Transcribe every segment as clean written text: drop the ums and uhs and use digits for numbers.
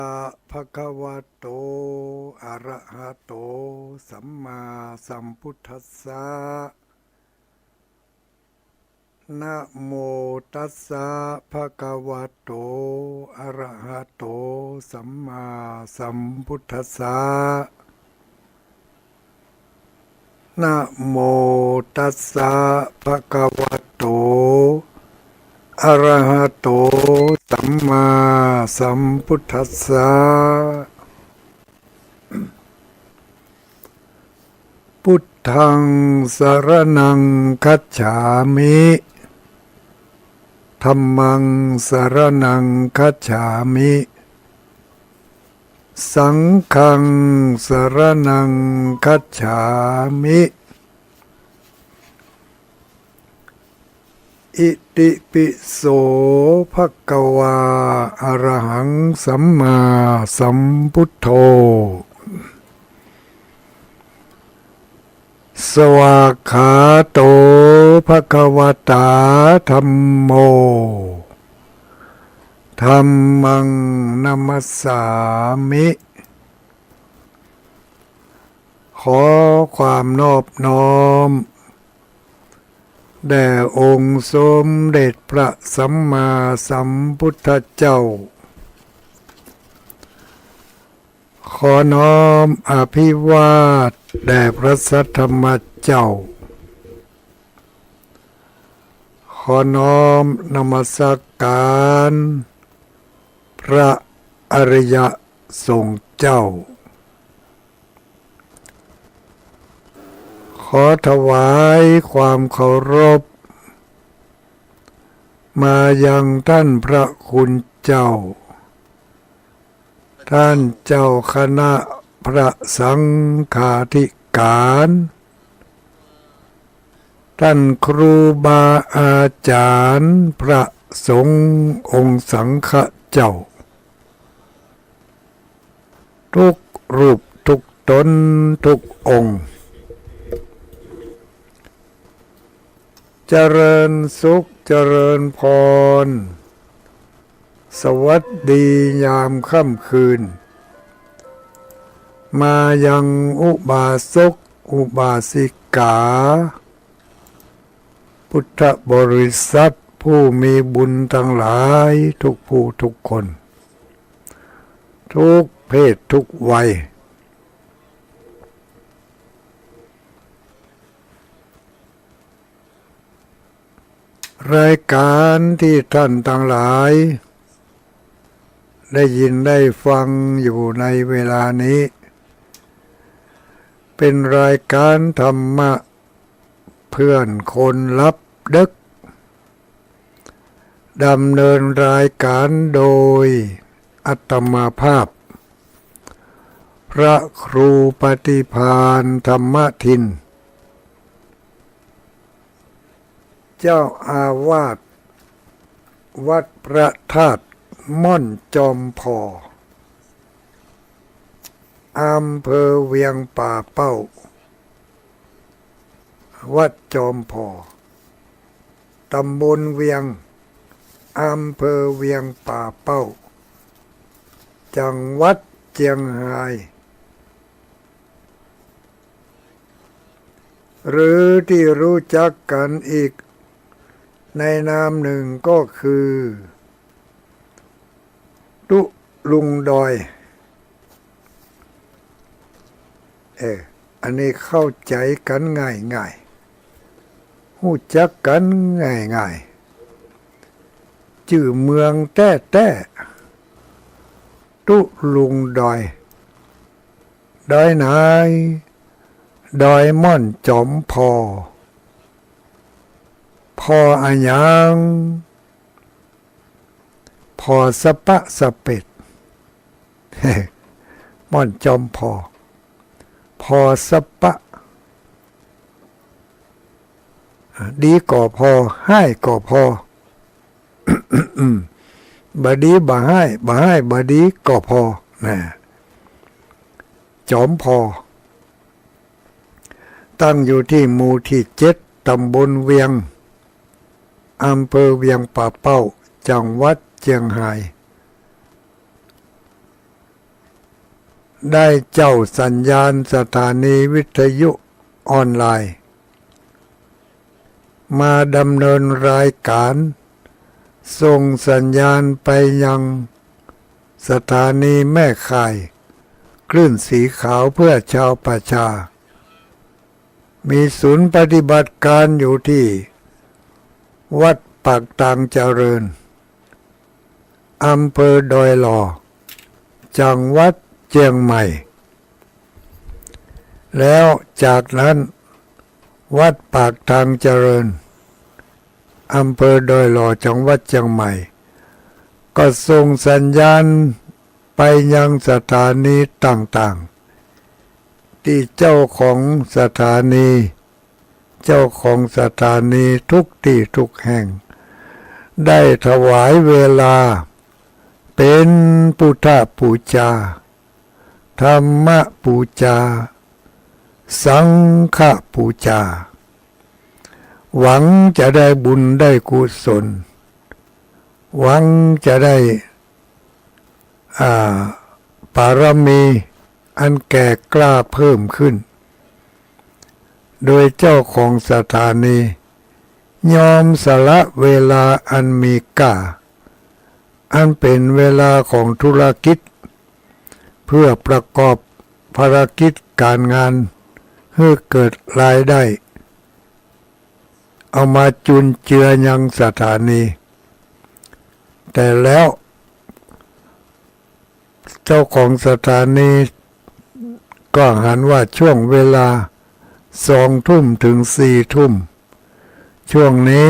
ภะคะวะโตอะระหะโตสัมมาสัมพุทธัสสะนะโมตัสสะภะคะวะโตอะระหะโตสัมมาสัมพุทธัสสะนะโมตัสสะภะคะวะโตอะระหะโตสัมมาสัมพุทธัสสะพุทธังสรณังคัจฉามิธัมมังสรณังคัจฉามิสังฆังสรณังคัจฉามิอิติปิโสภะคะวาอะระหังสัมมาสัมพุทโธสวากขาโตภะคะวตาธัมโมธัมมังนัมสสามิขอความนอบน้อมแด่องค์สมเด็จพระสัมมาสัมพุทธเจ้าขอน้อมอภิวาทแด่พระสัทธรรมเจ้าขอน้อมนมัสการพระอริยสงฆ์เจ้าขอถวายความเคารพมายังท่านพระคุณเจ้าท่านเจ้าคณะพระสังฆาธิการท่านครูบาอาจารย์พระสงฆ์องค์สังฆเจ้าทุกรูปทุกตนทุกองค์เจริญสุขเจริญพรสวัสดียามค่ำคืนมายังอุบาสกอุบาสิกาพุทธบริษัทผู้มีบุญทั้งหลายทุกผู้ทุกคนทุกเพศทุกวัยรายการที่ท่านทั้งหลายได้ยินได้ฟังอยู่ในเวลานี้เป็นรายการธรรมะเพื่อนคนรับดึกดำเนินรายการโดยอัตมาภาพพระครูปฏิภาณธรรมทินเจ้าอาวาสวัดพระธาตุม่อนจอมพออำเภอเวียงป่าเป้าวัดจอมพอตำบลเวียงอำเภอเวียงป่าเป้าจังหวัดเชียงรายหรือที่รู้จักกันอีกในนามหนึ่งก็คือตุลุงดอยอันนี้เข้าใจกันง่ายๆรู้จักกันง่ายๆชื่อเมืองแต้ตุลุงดอยดอยไหนดอยม่อนจอมพอพออะหยังพอสะปะสะเป็ดม่อนจอมพอพอสะปะดีก่อพอให้ก่อพอบดีบ่ให้บดีก่อพอนะจอมพอตั้งอยู่ที่หมู่ที่7ตำบลเวียงอำเภอเวียงป่าเป้าจังหวัดเชียงราย ได้เจ้าสัญญาณสถานีวิทยุออนไลน์มาดำเนินรายการส่งสัญญาณไปยังสถานีแม่ข่ายคลื่นสีขาวเพื่อชาวประชามีศูนย์ปฏิบัติการอยู่ที่วัดปากตางเจริญอำเภอดอยหล่อจังหวัดเชียงใหม่แล้วจากนั้นวัดปากทางเจริญอำเภอดอยหล่อจังหวัดเชียงใหม่ก็ส่งสัญญาณไปยังสถานีต่างๆที่เจ้าของสถานีทุกที่ทุกแห่งได้ถวายเวลาเป็นพุทธบูชาธรรมบูชาสังฆบูชาหวังจะได้บุญได้กุศลหวังจะได้ปารมีอันแก่กล้าเพิ่มขึ้นโดยเจ้าของสถานียอมสละเวลาอันมีค่าอันเป็นเวลาของธุรกิจเพื่อประกอบภารกิจการงานให้เกิดรายได้เอามาจุนเจือยังสถานีแต่แล้วเจ้าของสถานีก็หันว่าช่วงเวลา2 ทุ่มถึง4 ทุ่มช่วงนี้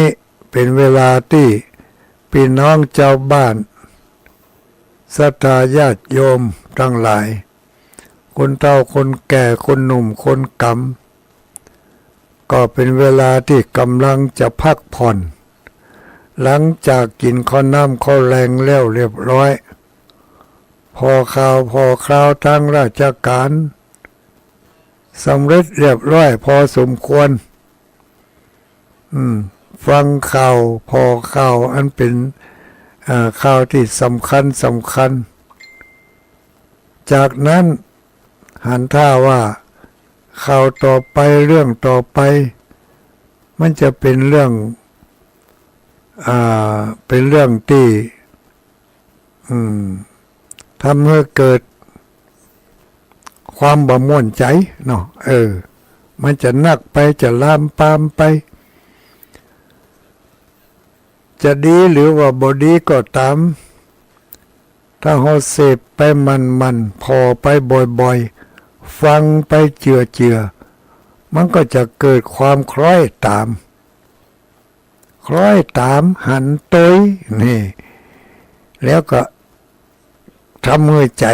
เป็นเวลาที่พี่น้องเจ้าบ้านศรัทธาญาติโยมทั้งหลายคนเฒ่าคนแก่คนหนุ่มคนกำก็เป็นเวลาที่กำลังจะพักผ่อนหลังจากกินข้าวน้ำข้าวแรงแล้วเรียบร้อยพอข่าวพอคราวทางราชการสำเร็จเรียบร้อยพอสมควรฟังข่าวพอข่าวอันเป็นข่าวที่สำคัญจากนั้นหันท่าว่าข่าวต่อไปเรื่องต่อไปมันจะเป็นเรื่องที่ทำให้เกิดความบ่ม่วนใจเนาะมันจะนักไปจะลามปามไปจะดีหรือว่าบ่ดีก็ตามถ้าเราเสพไปมันพอไปบ่อยๆฟังไปเจือมันก็จะเกิดความคล้อยตามหันต้ยนี่แล้วก็ทำให้ใจ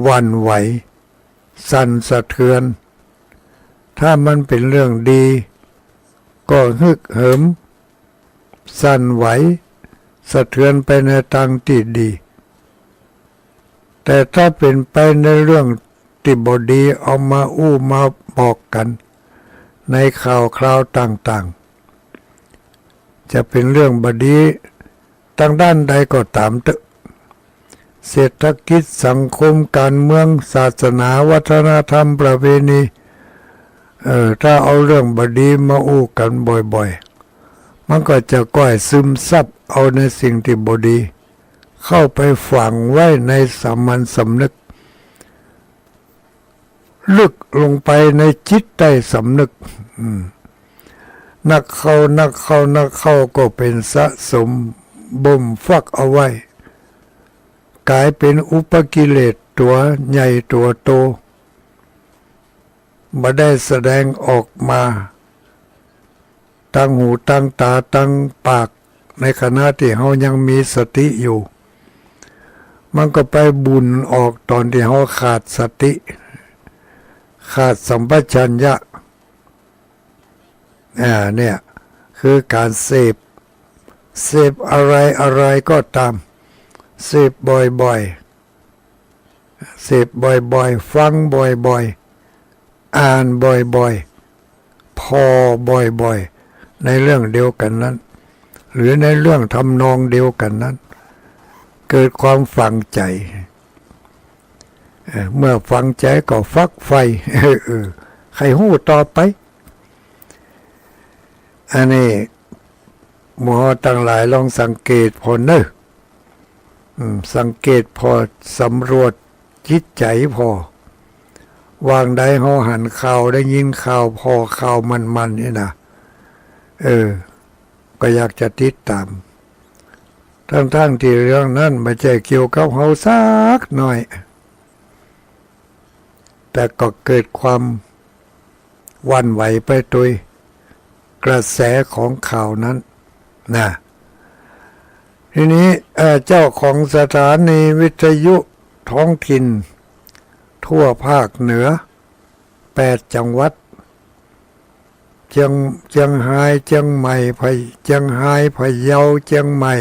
หวั่นไหวสั่นสะเทือนถ้ามันเป็นเรื่องดีก็ฮึกเหิมสั่นไหวสะเทือนไปในทางที่ดีแต่ถ้าเป็นไปในเรื่องที่บ่ดีเอามามาบอกกันในข่าวคราวต่างๆจะเป็นเรื่องบดีทางด้านใดก็ตามเถอะเศรษฐกิจสังคมการเมืองศาสนาวัฒนธรรมประเพณีถ้าเอาเรื่องบดีมากันบ่อยๆมันก็จะก่อยซึมซับเอาในสิ่งที่บดีเข้าไปฝังไว้ในสามัญสำนึกลึกลงไปในจิตใต้สำนึกนักเข้าก็เป็นสะสมบ่มฟักเอาไว้กลายเป็นอุปกิเลสตัวใหญ่ตัวโตไม่ได้แสดงออกมาตั้งหูตั้งตาตั้งปากในขณะที่เขายังมีสติอยู่มันก็ไปบุญออกตอนที่เขาขาดสติขาดสัมปชัญญะเนี่ยคือการเสพอะไรก็ตามเสพบ่อยๆฟังบ่อยๆอ่านบ่อยๆพอบ่อยๆในเรื่องเดียวกันนั้นหรือในเรื่องทำนองเดียวกันนั้นเกิดความฝังใจ เมื่อฟังใจก็ฟักไฟใครหู้ต่อไปอันนี้หมอตั้งหลายลองสังเกตพอเนอะสังเกตพอสำรวจจิตใจพอวางได้เฮาหันข่าวได้ยินข่าวพอข่าวมันนี่นะก็อยากจะติดตามทั้งที่เรื่องนั้นไม่ใช่เกี่ยวกับเฮาสักหน่อยแต่ก็เกิดความหวั่นไหวไปโดยกระแสของข่าวนั้นนะทีนี้เจ้าของสถานีวิทยุท้องถิ่นทั่วภาคเหนือ8 จังหวัดเชียงรายเชียงใหม่เชียงรายพะเยาเชียงใหม่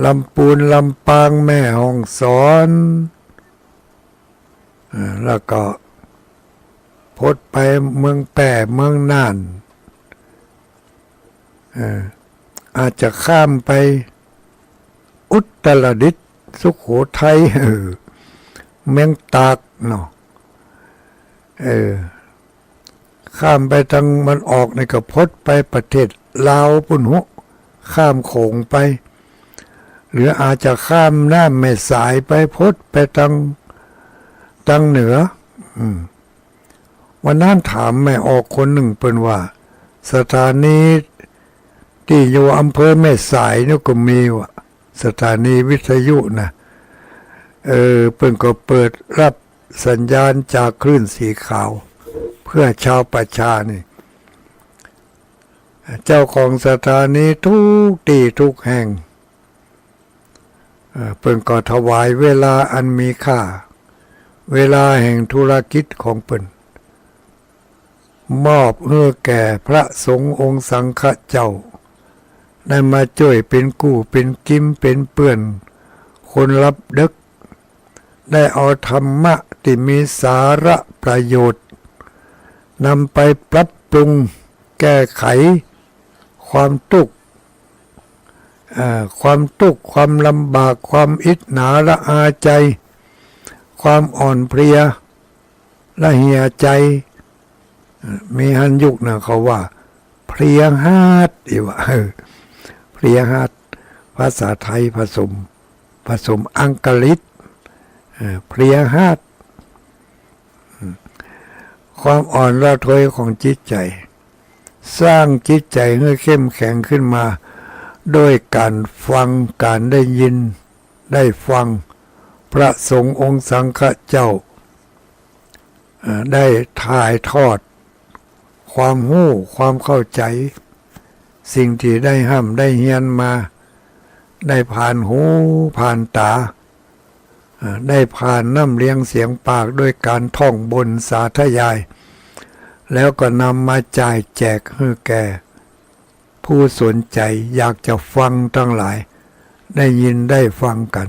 ลำพูนลำปางแม่ฮ่องสอนแล้วก็พดไปเมืองแปร่เมืองน่านอาจจะข้ามไปอุตรดิตถ์สุโขทัยเมืองตากเนาะข้ามไปทางมันออกในกระพดไปประเทศลาวปุ่นหุข้ามโขงไปหรืออาจจะข้ามน้ำแม่สายไปพดไปทางเหนือวันนั้นถามแม่ออกคนหนึ่งเปิ้นว่าสถานีที่อยู่อำเภอแม่สายนี่ก็มีว่ะสถานีวิทยุนะเปิ้นก็เปิดรับสัญญาณจากคลื่นสีขาวเพื่อชาวประชานี่เจ้าของสถานีทุกที่ทุกแห่งเปิ้นก็ถวายเวลาอันมีค่าเวลาแห่งธุรกิจของเปิ้นมอบให้แก่พระสงฆ์องค์สังฆเจ้าได้มาช่วยเป็นกู้เป็นกิมเป็นเปื้อนคนรับดึกได้เอาธรรมะที่มีสาระประโยชน์นำไปปรับปรุงแก้ไขความทุกข์ความลำบากความอิจฉาละอาใจความอ่อนเพลียละเหี่ยใจมีหันยุคนะเขาว่าเพลียหาดอีวะเพลียหาดภาษาไทยผสมอังกฤษเพลียหาดความอ่อนระทวยของจิตใจสร้างจิตใจให้เข้มแข็งขึ้นมาโดยการฟังการได้ยินได้ฟังพระสงฆ์องค์สังฆเจ้าได้ถ่ายทอดความรู้ความเข้าใจสิ่งที่ได้ห้ำได้เฮียนมาได้ผ่านหูผ่านตาได้ผ่านน้ำเลี้ยงเสียงปากด้วยการท่องบนสาธยายแล้วก็นำมาจ่ายแจกให้แก่ผู้สนใจอยากจะฟังทั้งหลายได้ยินได้ฟังกัน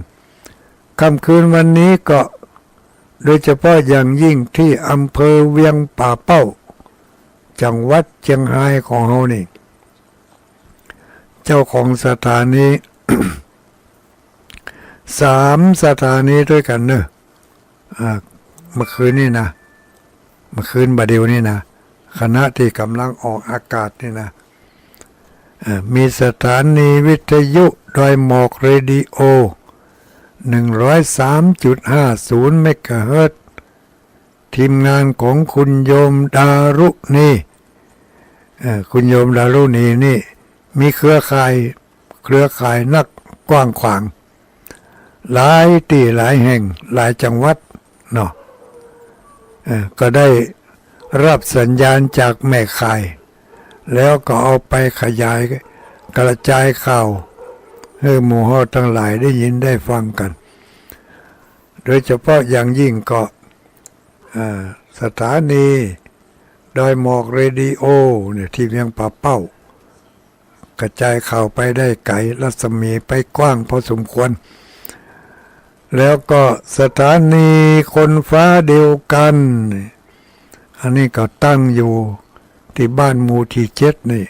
ค่ำคืนวันนี้ก็โดยเฉพาะอย่างยิ่งที่อำเภอเวียงป่าเป้าจังหวัดเชียงรายของเฮานี่เจ้าของสถานี 3 สถานีด้วยกันเนอะเมื่อคืนนี่นะเมื่อคืนบัดเดียวนี่นะคณะที่กำลังออกอากาศนี่นะมีสถานีวิทยุดอยหมอกเรดิโอ 103.50 เมกะเฮิรตซ์ทีมงานของคุณโยมดารุณีคุณโยมดารุณีนี่มีเครือข่ายนักกว้างขวางหลายที่หลายแห่งหลายจังหวัดเนาะก็ได้รับสัญญาณจากแม่ข่ายแล้วก็เอาไปขยายกระจายข่าวให้หมู่เฮาทั้งหลายได้ยินได้ฟังกันโดยเฉพาะอย่างยิ่งก็สถานีดอยหมอกเรดิโอเนี่ยที่เวียงป่าเป้ากระจายข่าวไปได้ไกลรัศมีไปกว้างพอสมควรแล้วก็สถานีคนฟ้าเดียวกันอันนี้ก็ตั้งอยู่ที่บ้านหมู่ที่7นี่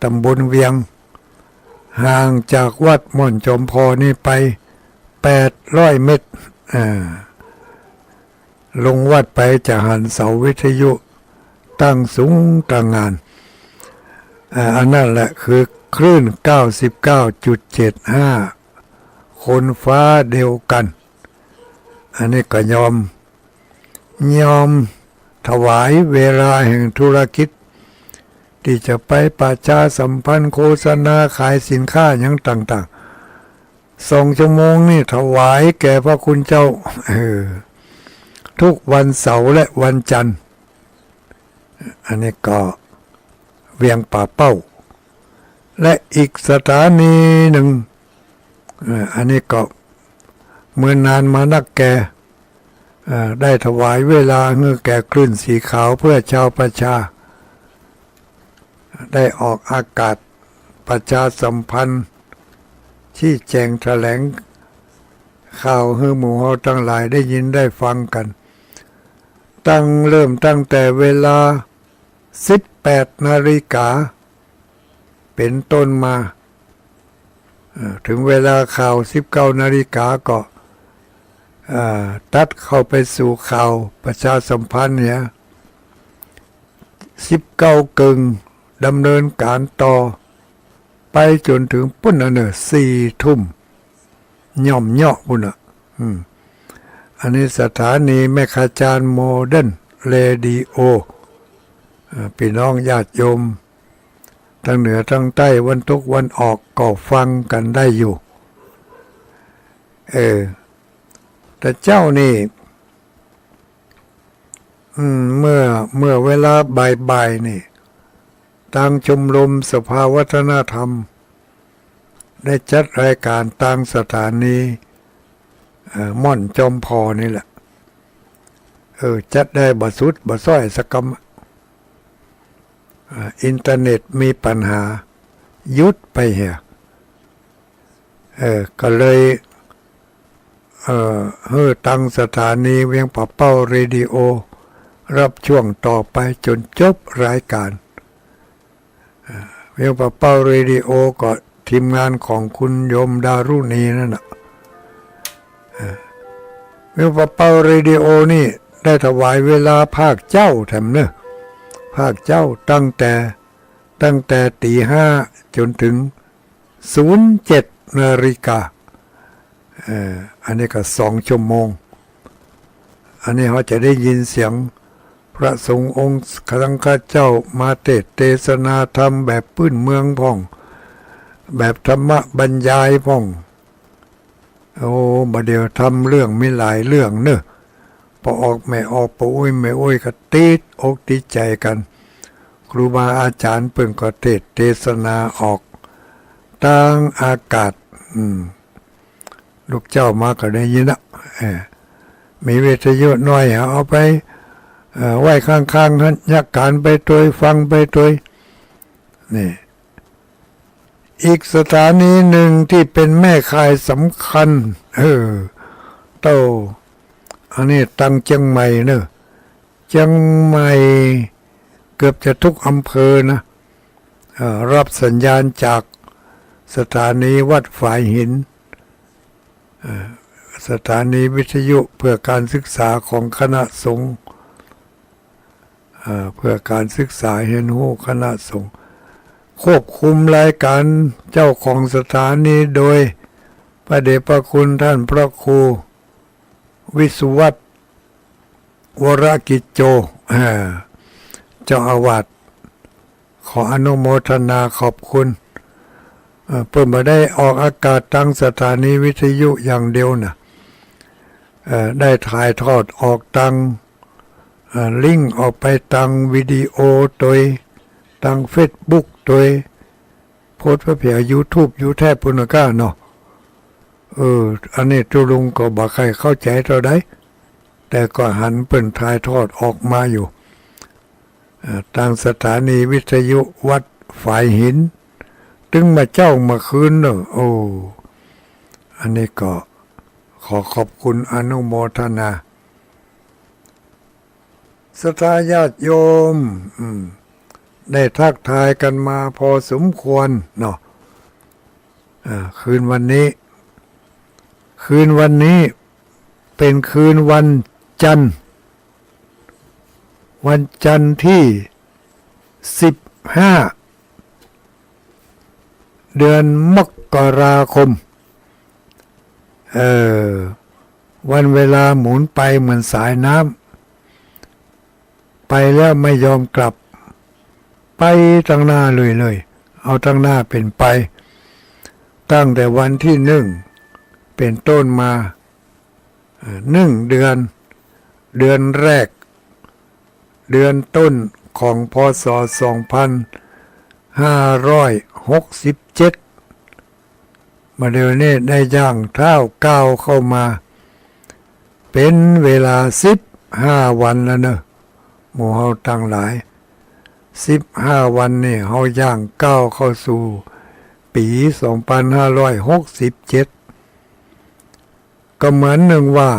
ตำบลเวียงห่างจากวัดม่อนจอมพอนี่ไป800 เมตร ลงวัดไปจะหันเสาวิทยุตั้งสูงตั้งงานอันนั้นแหละคือคลื่น 99.75 คนฟ้าเดียวกันอันนี้ก็ยอมถวายเวลาแห่งธุรกิจที่จะไปประชาสัมพันธ์โฆษณาขายสินค้าอย่างต่างๆ2 ชั่วโมงนี่ถวายแก่พระคุณเจ้าทุกวันเสาร์และวันจันทร์อันนี้ก็เวียงป่าเป้าและอีกสถานีหนึ่งอันนี้ก็เมื่อนานมานักแกได้ถวายเวลาเมื่อแก่คลื่นสีขาวเพื่อชาวประชาได้ออกอากาศประชาสัมพันธ์ชี้แจงแถลงข่าวให้หมู่เฮาทั้งหลายได้ยินได้ฟังกันเริ่มตั้งแต่เวลา 18 นาฬิกาเป็นต้นมาถึงเวลาข่าว 19 นาฬิกาก็ตัดเข้าไปสู่ข่าวประชาสัมพันธ์เนี่ย19 กึ่งดำเนินการต่อไปจนถึงปุ่น4 ทุ่มย่อมเยาะปุ่นอันนี้สถานีแม่ขจารโมเดิร์นเรดิโอพี่น้องญาติโยมทั้งเหนือทั้งใต้วันตกวันออกก็ฟังกันได้อยู่แต่เจ้านี่เมื่อเวลาบ่ายนี่ทางชมรมสภาวัฒนธรรมได้จัดรายการทางสถานีม่อนจอมพอนี่แหละจัดได้บ่สุดบ่ซ้อยสักกำอินเทอร์เน็ตมีปัญหายุดไปเหี่ยก็เลยตั้งสถานีเวียงป่าเป้าเรดิโอรับช่วงต่อไปจนจบรายการเวียงป่าเป้าเรดิโอก็ทีมงานของคุณโยมดารุณีนั่นน่ะเวียงป่าเป้าเรดิโอนี่ได้ถวายเวลาภาคเจ้าแถมเนอะภาคเจ้าตั้งแต่ตี 5จนถึง 07 นาฬิกาอันนี้ก็2 ชั่วโมงอันนี้เขาจะได้ยินเสียงพระสงฆ์องค์ครั้งข้าเจ้ามาเทศนาธรรมแบบพื้นเมืองพ่องแบบธรรมบรรยายพ่องบัดเดียวทำเรื่องมีหลายเรื่องเนอะพอออกไม่ออกปะอุ้ยไม่อุ้ยก็ติดอกติดใจกันครูบาอาจารย์เพิ่งก็เทศนาออกตั้งอากาศลูกเจ้ามาก็ได้ยินนะมีวิทยุน้อยเอาไปไว้ข้างๆท่านยักการไปตัวฟังไปตัวนี่อีกสถานีหนึ่งที่เป็นแม่ข่ายสำคัญโตอันนี้ตั้งเชียงใหม่เนอะเชียงใหม่เกือบจะทุกอำเภอนะรับสัญญาณจากสถานีวัดฝายหินสถานีวิทยุเพื่อการศึกษาของคณะสงฆ์เพื่อการศึกษาเห็นหูคณะสงฆ์ควบคุมรายการเจ้าของสถานีโดยพระเดชพระคุณท่านพระครูวิสุวัตรวรกิจโจเจ้าอาวาสขออนุโมทนาขอบคุณเพิ่งมาได้ออกอากาศทางสถานีวิทยุอย่างเดียวนะได้ถ่ายทอดออกทางลิงก์ออกไปทางวิดีโอโดยทางเฟซบุ๊กโดยโพสต์เพียยูทูบยูแทบปุณก้าเนาะอันนี้จุลุงก็บอกใครเข้าใจเท่าใดแต่ก็หันเปิ่นถ่ายทอดออกมาอยู่ทางสถานีวิทยุวัดฝายหินตึงมาเจ้ามาคืนเนอะอันนี้ก็ขอขอบคุณอนุโมทนาศรัทธาญาติโยมได้ทักทายกันมาพอสมควรเนาะคืนวันนี้ เป็นคืนวันจันทร์ที่15เดือนมกราคมวันเวลาหมุนไปเหมือนสายน้ำไปแล้วไม่ยอมกลับไปตั้งหน้าเลยเอาตั้งหน้าเป็นไปตั้งแต่วันที่เป็นต้นมาเดือนแรกเดือนต้นของพ.ศ. 2567มาเดี๋ยวนี้ได้ย่างเท้าก้าวเข้ามาเป็นเวลา15วันแล้วเนอะหมู่เฮาตั้งหลาย15วันนี่เฮาย่างก้าวเข้าสู่ปี2567ก็เหมือนหนึ่งว่า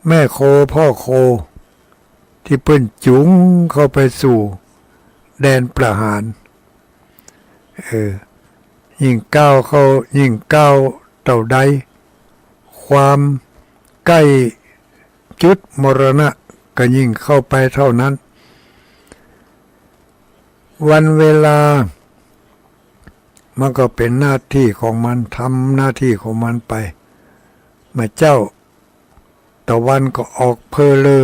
แม่โคพ่อโคที่เปิ้นจุงเข้าไปสู่แดนประหารยิ่งก้าวเต่าใดความใกล้จุดมรณะก็ยิ่งเข้าไปเท่านั้นวันเวลามันก็เป็นหน้าที่ของมันทำหน้าที่ของมันไปเมื่อเจ้าตะวันก็ออกเพอเลอ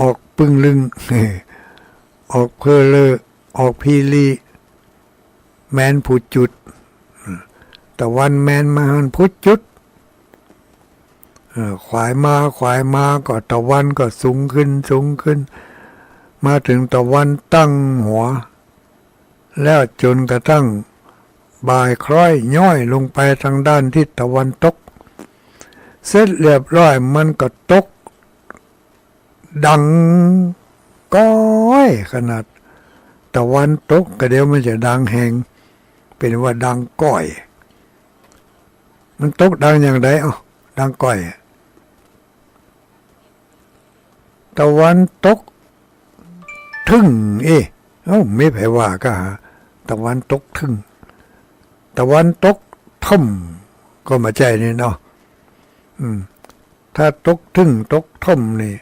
ออกปึ้งลึงออกเพอเลอออกพีลีแมนผู้จุดตะวันแมนมาหันผู้จุดขวายมาก็ตะวันก็สูงขึ้นมาถึงตะวันตั้งหัวแล้วจนกระทั่งบ่ายคล้อยย่อยลงไปทางด้านทิศตะวันตกเสร็จเรียบร้อยมันก็ตกดังก้อยขนาดตะวันตกก็เดี๋ยวมันจะดังแหงเป็นว่าดังก้อยมันตกดังอย่างไรดังก้อยตะวันตกทึ่งไม่แผ่ว่าก็หาตะวันตกทึ่งตะวันตกท่มก็มาใจนี่เนาะถ้าตกทึ่งตกท่มนี่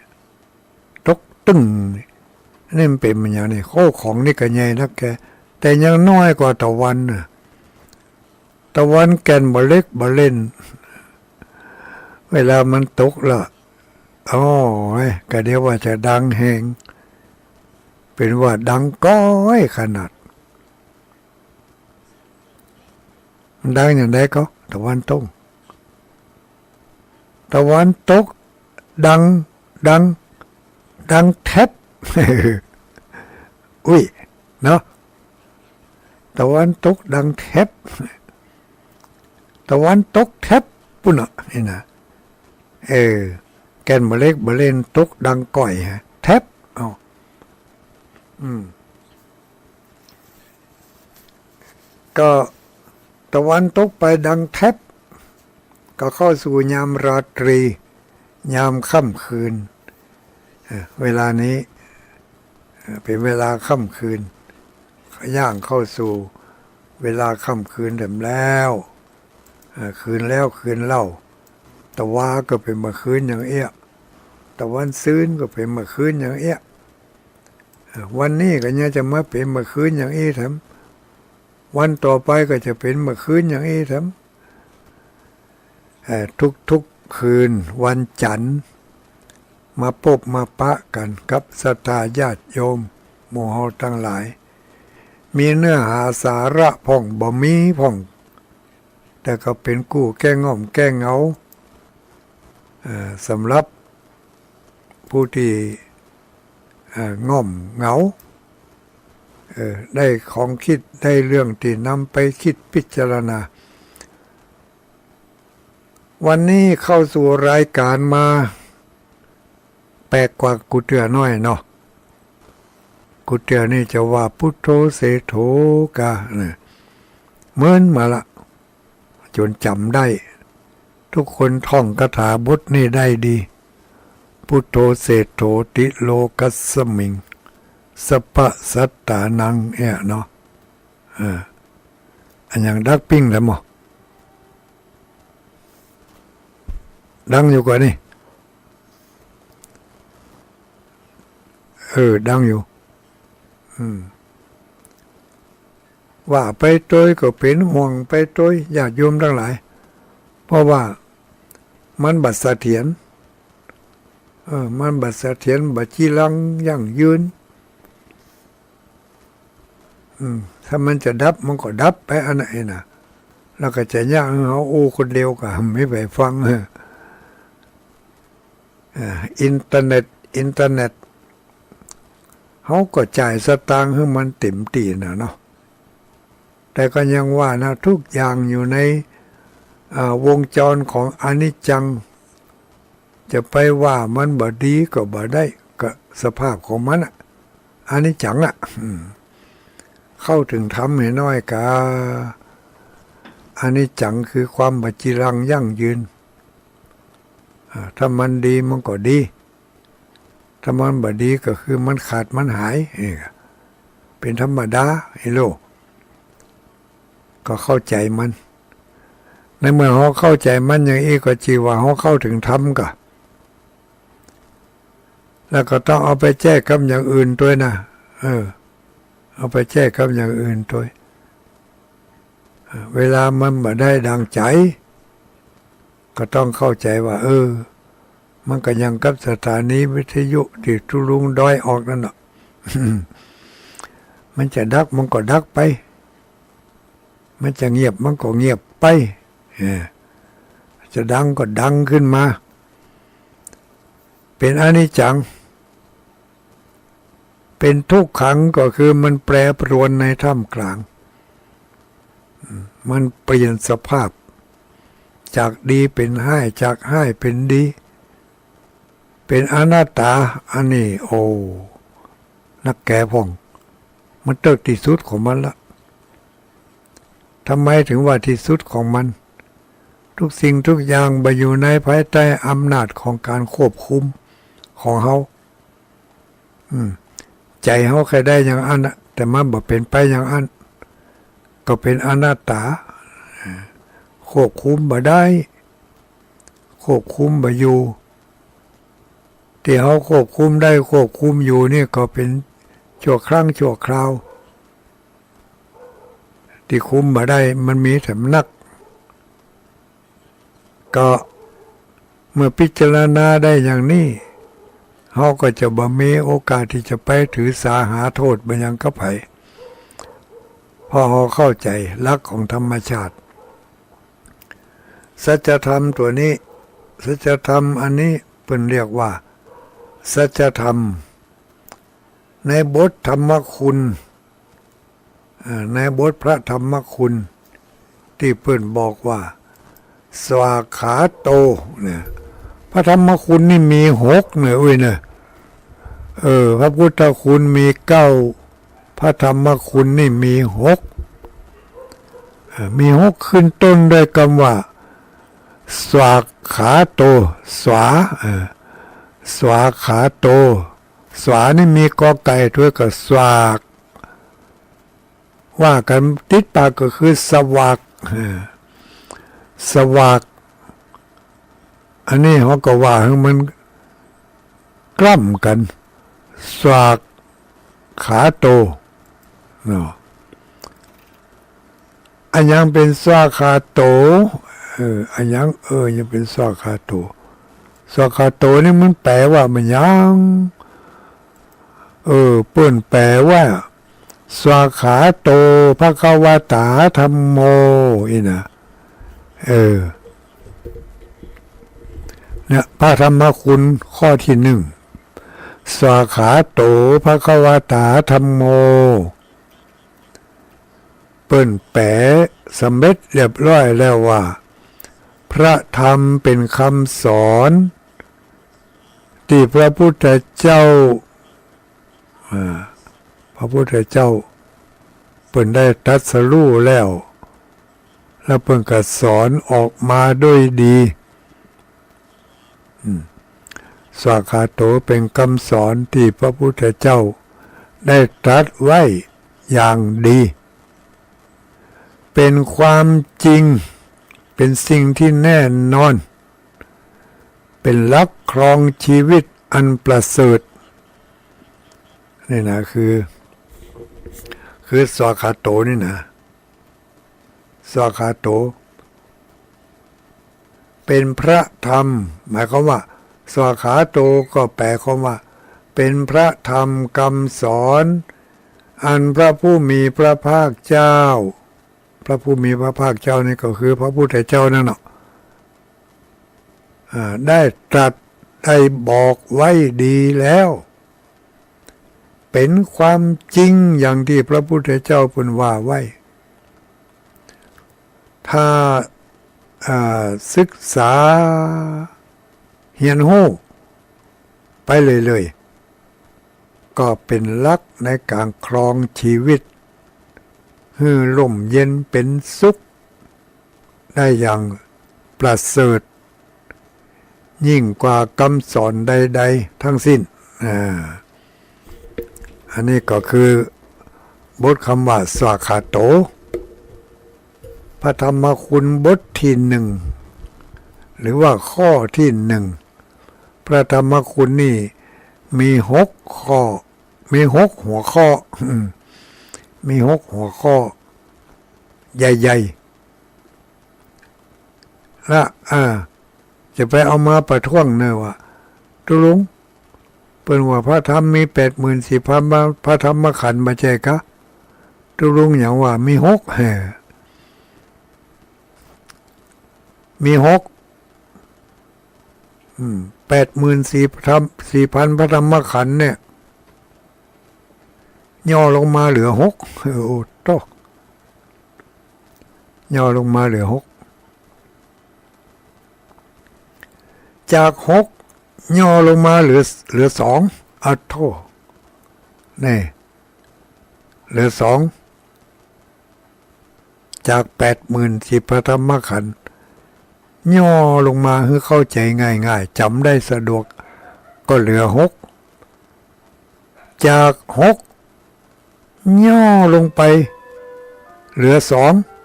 ตกตึงนี่มันเป็นมันอย่างนี้โค้ของนี่ก็ใหญ่นักแกแต่ยังน้อยกว่าตะวันน่ะตะวันแก่นบ่เล็กบ่เล่นเวลามันตกละก็เดี๋ยวว่าจะดังแหงเป็นว่าดังก้อยขนาดมันดังอย่างไรก็ตะวันตกดังแทบอุ้ยเนาะตะวันตกดังแทบตะวันตกแทบปุ่นอ่ะนี่นะแกนบ่เล็กบ่เล่นตกดังก้อยฮะแทบก็ตะวันตกไปดังแทบก็เข้าสู่ยามราตรียามค่ำคืนเวลานี้เป็นเวลาค่ำคืนย่างเข้าสู่เวลาค่ำคืนเต็มแล้วคืนแล้วคืนเล่าตะวาก็เป็นเมื่อคืนอย่างเอี้ยตะวันซื้นก็เป็นเมื่อคืนอย่างเอี้ยวันนี้ก็ยังจะมาเป็นเมื่อคืนอย่างอี้ทำวันต่อไปก็จะเป็นเมื่อคืนอย่างอี้ทำทุกคืนวันจันทร์มาพบมาปะกันกับศรัทธาญาติโยมหมู่เฮาทั้งหลายมีเนื้อหาสาระพ่องบ่มีพ่องแต่ก็เป็นกู้แก้ง่อมแก้เงาสำหรับผู้ที่ง่อมเหงาได้ของคิดได้เรื่องที่นำไปคิดพิจารณาวันนี้เข้าสู่รายการมาแปลกกว่ากุเตือน้อยเนาะกุเตือนี่จะว่าพุทโธเสโธกะเนี่ยเหมือนมาละจนจำได้ทุกคนท่องคาถาบทนี่ได้ดีพุทโธเสโธติโลกัสสมิงสัพพะสัตตานังเนาะ อันอย่างดักปิ้งแล้วหมอดังอยู่กว่านี่ดังอยู่ว่าไปตัวก็เป็นห่วงไปตัวญาติโยมทั้งหลายเพราะว่ามันบัดเสถียรมันบัดเสถียรบัดจีรังยั่งยืนถ้ามันจะดับมันก็ดับไปอันไหนนะแล้วก็จะยากเขาโอ้คนเดียวก็ไม่ไปฟังอินเทอร์เน็ตเขาก็จ่ายสตางค์ให้มันเต็มตีนะเนาะแต่ก็ยังว่านะทุกอย่างอยู่ในวงจรของอนิจจังจะไปว่ามันบ่ดีก็บ่ได้ก็สภาพของมันอนิจจังเข้าถึงธรรมให้น้อยกาอนิจจังคือความบัจจิรังยั่งยืนถ้ามันดีมันก็ดีถ้ามันบ่ดีก็คือมันขาดมันหายนี่เป็นธรรมดาไอ้โลกก็เข้าใจมันในเมื่อเขาเข้าใจมันอย่างนี้ก็จีว่าเขาเข้าถึงธรรมก็แล้วก็ต้องเอาไปแจ้กับอย่างอื่นด้วยนะเอาไปแจ้กับอย่างอื่นด้วยเวลามันบ่ได้ดังใจก็ต้องเข้าใจว่ามันก็ยังกับสถานีวิทยุที่ทุลุงดอยออกนั่นแหละ มันจะดักมันก็ดักไปมันจะเงียบมันก็เงียบไปจะดังก็ดังขึ้นมาเป็นอนิจจังเป็นทุกขังก็คือมันแปรปรวนในท่ามกลางมันเปลี่ยนสภาพจากดีเป็นให้จากให้เป็นดีเป็นอนัตตาอันนี้นักแก่พ่องมันเติกที่สุดของมันละทำไมถึงว่าที่สุดของมันทุกสิ่งทุกอย่างไปอยู่ในภายใต้อำนาจของการควบคุมของเขาใจเขาแค่ได้อย่างอันแต่มันบ่เป็นไปอย่างอันก็เป็นอนัตตาควบคุมบ่ได้ควบคุมบ่อยู่ที่เขาควบคุมได้ควบคุมอยู่นี่ก็เป็นชั่วครั้งชั่วคราวที่คุมบ่ได้มันมีสำนักก็เมื่อพิจารณาได้อย่างนี้เขาก็จะบ่มีโอกาสที่จะไปถือสาหาโทษบางอย่างกับไผพอเขาเข้าใจหลักของธรรมชาติสัจธรรมตัวนี้สัจธรรมอันนี้เป็นเรียกว่าสัจธรรมในบทธรรมคุณในบทพระธรรมคุณที่เพิ่นบอกว่าสวากขาโตเนี่ยพระธรรมคุณนี่มี6เนี่ยพระพุทธคุณมี9พระธรรมคุณนี่มี6มี6ขึ้นต้นด้วยคำว่าสวากขาโตสวาสวากขาโตสวานี่มีกอไก่ด้วยกับสวากว่ากันติดปากก็คือสวากสวากอันนี้เขาก็ว่าให้มันกล้ำกันสวากขาโตเนาะอันยังเป็นสวากขาโตอันยังยังเป็นสวากขาโตสวากขาโตนี่มันแปลว่ามันยังเปิ้นแปลว่าสวากขาโตภควตาธัมโมอีนะเนี่ยพระธรรมคุณข้อที่1สวากขาโตภควตาธัมโมเปิ้นแปลสำเร็จเรียบร้อยแล้วว่าพระธรรมเป็นคำสอนที่พระพุทธเจ้าเปิ้นได้ตรัสรู้แล้วเปิ้นก็สอนออกมาด้วยดีสวากขาโตเป็นคำสอนที่พระพุทธเจ้าได้ตรัสไว้อย่างดีเป เป็นความจริงเป็นสิ่งที่แน่นอนเป็นหลักครองชีวิตอันประเสริฐนี่นะคือสวากขาโตนี่นะสวากขาโตเป็นพระธรรมหมายความว่าสวากขาโตก็แปลความว่าเป็นพระธรรมคำสอนอันพระผู้มีพระภาคเจ้าพระผู้มีพระภาคเจ้านี่ก็คือพระพุทธเจ้านั่นเนาะได้ตรัสได้บอกไว้ดีแล้วเป็นความจริงอย่างที่พระพุทธเจ้าพูดว่าไว้ถ้าศึกษาเรียนรู้ไปเลยก็เป็นหลักในการครองชีวิตให้ร่มเย็นเป็นสุขได้อย่างประเสริฐยิ่งกว่าคำสอนใดๆทั้งสิ้นอันนี้ก็คือบทคำว่าสวากขาโตพระธรรมคุณบทที่หนึ่งหรือว่าข้อที่หนึ่งพระธรรมคุณนี่มี6 ข้อมี6 หัวข้อมี6 หัวข้อใหญ่ๆและจะไปเอามาประท้วงเนอะว่าตุลุงเปิ้นว่าพระธรรมมี 84,000 พระธรรมขันธ์มาใช่กะตุลุงอย่างว่ามี6มี6 84,000 พระธรรมขันธ์เนี่ยย่อลงมาเหลือ6โอ้โตย่อลงมาเหลือ6จาก6ย่อลงมาเหลือ2อัตโธนี่เหลือ2จาก 84,000 พระธรรมขันธ์ย่อลงมาให้เข้าใจง่ายๆจำได้สะดวกก็เหลือ6จาก6ย่อลงไปเหลือ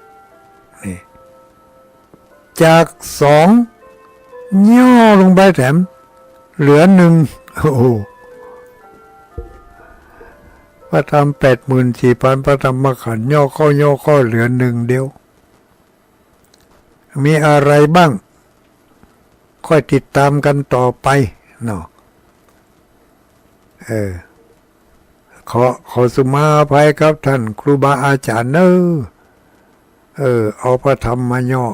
2นี่จาก2ย่อลงไปแถมเหลือ1โอ้โหพระธรรม 84,000 พระธรรมขันธ์ย่อเข้าเหลือ1เดียวมีอะไรบ้างค่อยติดตามกันต่อไปเนาะขอสุมาอภัยครับท่านครูบาอาจารย์เอาพระธรรมมาย่อ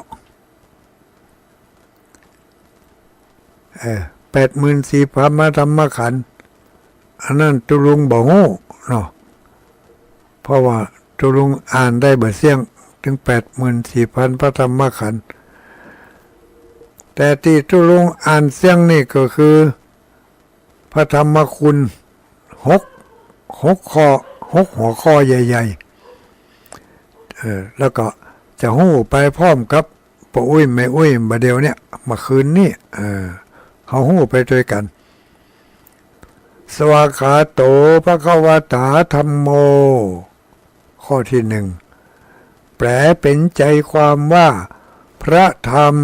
84,000 พระธรรมขันธ์อันนั้นตุลุงบ่ฮู้เนาะเพราะว่าตุลุงอ่านได้บ่เสียงถึง 84,000 พระธรรมขันธ์แต่ที่ตุลุงอ่านเสียงนี่ก็คือพระธรรมคุณ6 ข้อ6 หัวข้อใหญ่ๆแล้วก็จะฮู้ไปพร้อมกับป้าอุ้ยแม่อุ้ยบัดเดียวเนี่ยเมื่อคืนนี้เขาฮู้ไปด้วยกันสวากขาโตภควตาธัมโมข้อที่1แปลเป็นใจความว่าพระธรรม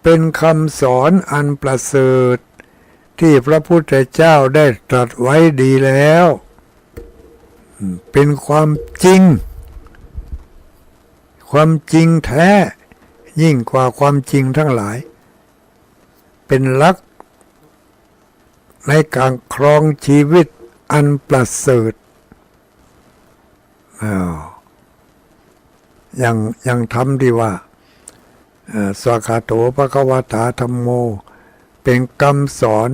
เป็นคำสอนอันประเสริฐที่พระพุทธเจ้าได้ตรัสไว้ดีแล้วเป็นความจริงแท้ยิ่งกว่าความจริงทั้งหลายเป็นหลักในการครองชีวิตอันประเสริฐอย่างทำดีว่าสวากขาโตภควตาธัมโมเป็นคำสอน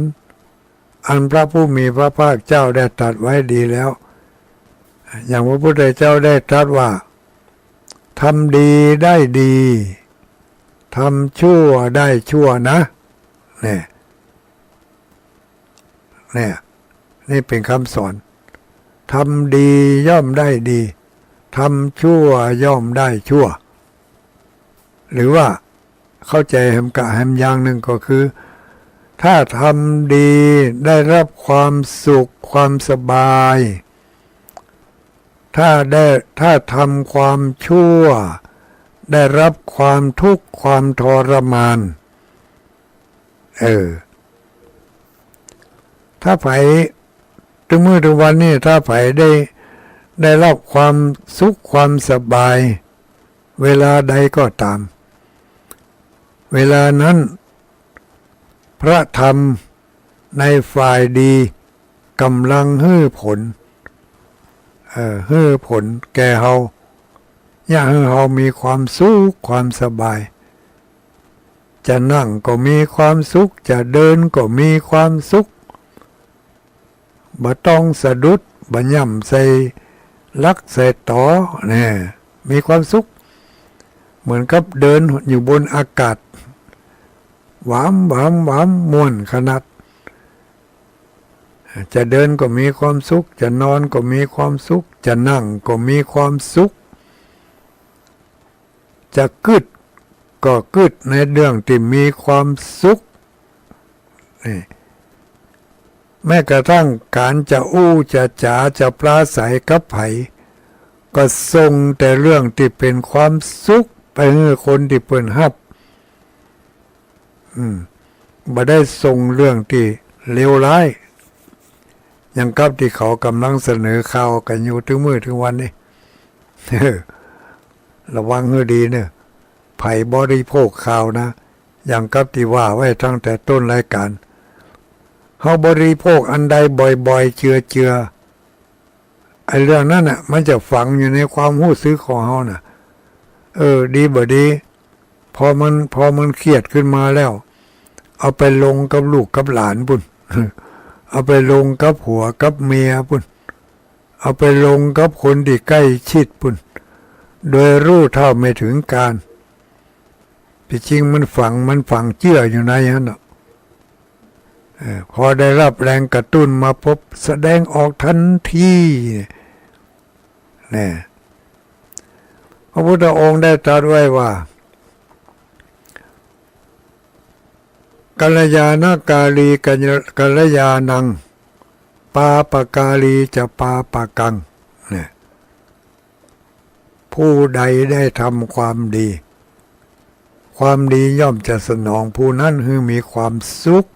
อันพระผู้มีพระภาคเจ้าได้ตรัสไว้ดีแล้วอย่างพระพุทธเจ้าได้ตรัสว่าทำดีได้ดีทำชั่วได้ชั่วนะนี่เป็นคำสอนทำดีย่อมได้ดีทำชั่วย่อมได้ชั่วหรือว่าเข้าใจแหมอย่างหนึ่งก็คือถ้าทำดีได้รับความสุขความสบาย ถ้าทำความชั่วได้รับความทุกข์ความทรมานถ้าไผถึงมื้อถึงวันนี้ถ้าไผได้รับความสุขความสบายเวลาใดก็ตามเวลานั้นพระธรรมในฝ่ายดีกำลังให้ผลให้ผลแก่เฮาอยากให้เฮามีความสุขความสบายจะนั่งก็มีความสุขจะเดินก็มีความสุขบ่ต้องสะดุดบ่ย่ำใส่ลักใส่ต่อเนี่ยมีความสุขเหมือนกับเดินอยู่บนอากาศหวามม่วนขนาดจะเดินก็มีความสุขจะนอนก็มีความสุขจะนั่งก็มีความสุขจะกึดก็กึดในเรื่องที่มีความสุขนี่แม้กระทั่งการจะอู้จะจ๋าจะปราศัยกับไผก็ส่งแต่เรื่องที่เป็นความสุขไปให้คนที่เปิ้นฮับบ่ได้ส่งเรื่องที่เลวร้ายอย่างกับที่เขากำลังเสนอข่าวกันอยู่ถึงมื้อถึงวันนี้ระวังให้ดีเนี่ยไผบริโภคข่าวนะอย่างกับที่ว่าไว้ตั้งแต่ต้นรายการเฮาบริโภคอันใดบ่อยๆเจือไอ้เรื่องนั้นน่ะมันจะฝังอยู่ในความรู้สึกของเฮาน่ะดีบ่ดีพอมันเครียดขึ้นมาแล้วเอาไปลงกับลูกกับหลานพุ่นเอาไปลงกับผัวกับเมียพุ่นเอาไปลงกับคนที่ใกล้ชิดพุ่นโดยรู้เท่าไม่ถึงการที่จริงมันฝังเจืออยู่ในนั้นน่ะพอได้รับแรงกระตุ้นมาพบแสดงออกทันทีเนี่ยพระพุทธองค์ได้ตรัสไว้ว่ากัลยาณกาลีกัลยาณังปาปกาลีจะปาปกังเนี่ยผู้ใดได้ทำความดีความดีย่อมจะสนองผู้นั้นให้มีความสุข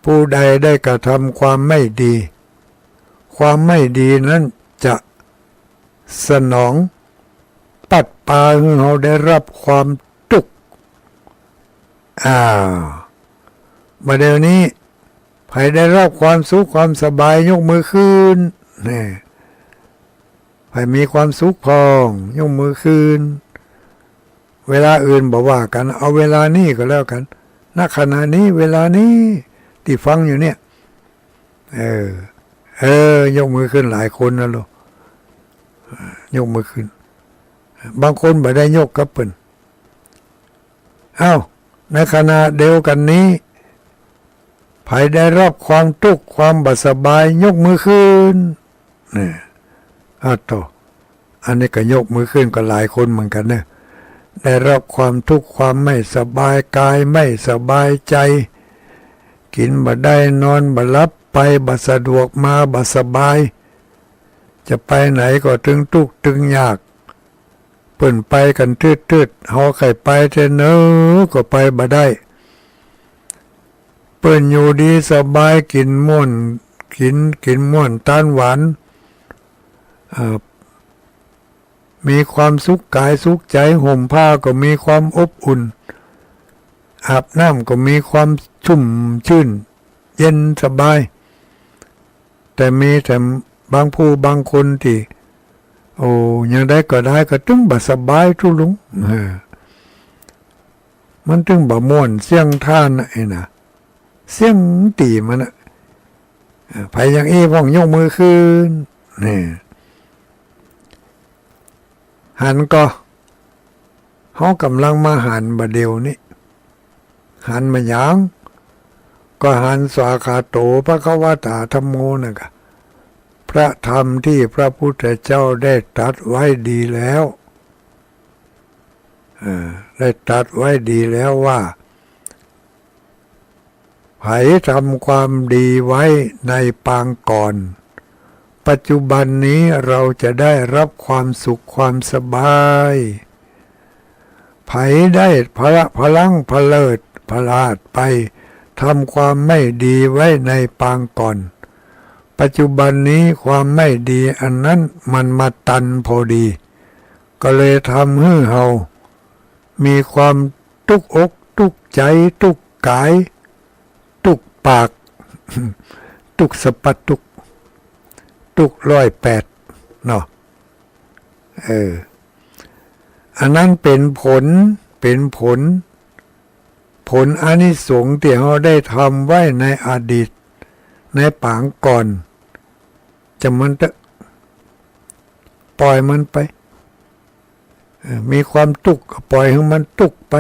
ผู้ใดได้กระทำความไม่ดีความไม่ดีนั้นจะสนองปัดปาให้เราได้รับความทุกข์มาเดี๋ยวนี้ใครได้รับความสุขความสบายยกมือขึ้นนี่ใครมีความสุขพองยกมือขึ้นเวลาอื่นบอกว่ากันเอาเวลานี้ก็แล้วกันณขณะนี้เวลานี้ที่ฟังอยู่เนี่ยยกมือขึ้นหลายคนนะลูกยกมือขึ้นบางคนไม่ได้ยกกับเปิ้นในขณะเดียวกันนี้ใครได้รับความทุกข์ความบ่สบายยกมือขึ้นนี่ต่ออันนี้ก็ยกมือขึ้นก็หลายคนเหมือนกันเนี่ยได้รับความทุกข์ความไม่สบายกายไม่สบายใจกินบ่ได้นอนบ่หลับไปบ่สะดวกมาบ่สบายจะไปไหนก็ตึงทุกข์ตึงยากเปิ้นไปกันตืดๆเฮาใครไปแต่เนอก็ไปบ่ได้เปิ้นอยู่ดีสบายกินม่วนกินม่วนต้านหวานมีความสุขกายสุขใจห่มผ้าก็มีความอบอุ่นอาบน้ำก็มีความชุ่มชื่นเย็นสบายแต่มีแต่บางผู้บางคนที่ยังได้ก็ได้ก็ตึงบ่สบายทุลุงมันตึงบ่ม่วนเสียงท่านไอ้น่ะเสียงตีมันน่ะไผยังพ้องยกมือขึ้นนี่หันก็เฮากำลังมาหันบ่เดียวนี้หันมาหยังก็หันสวาคาโตภควตาธัมโมน่ะกะพระธรรมที่พระพุทธเจ้าได้ตรัสไว้ดีแล้วได้ตรัสไว้ดีแล้วว่าไผทำความดีไว้ในปางก่อน ปัจจุบันนี้เราจะได้รับความสุขความสบายไผได้พลังพเลิดพลาดไปทำความไม่ดีไว้ในปางก่อนปัจจุบันนี้ความไม่ดีอันนั้นมันมาตันพอดีก็เลยทำให้เฮามีความทุกข์อกทุกข์ใจทุกข์กายทุกข์ปาก ทุกข์สะปัดทุกข์108เนาะอันนั้นเป็นผลอานิสงส์ที่เราได้ทำไว้ในอดีตในปางก่อนจะมันจะปล่อยมันไปมีความทุกข์ก็ปล่อยให้มันทุกข์ไป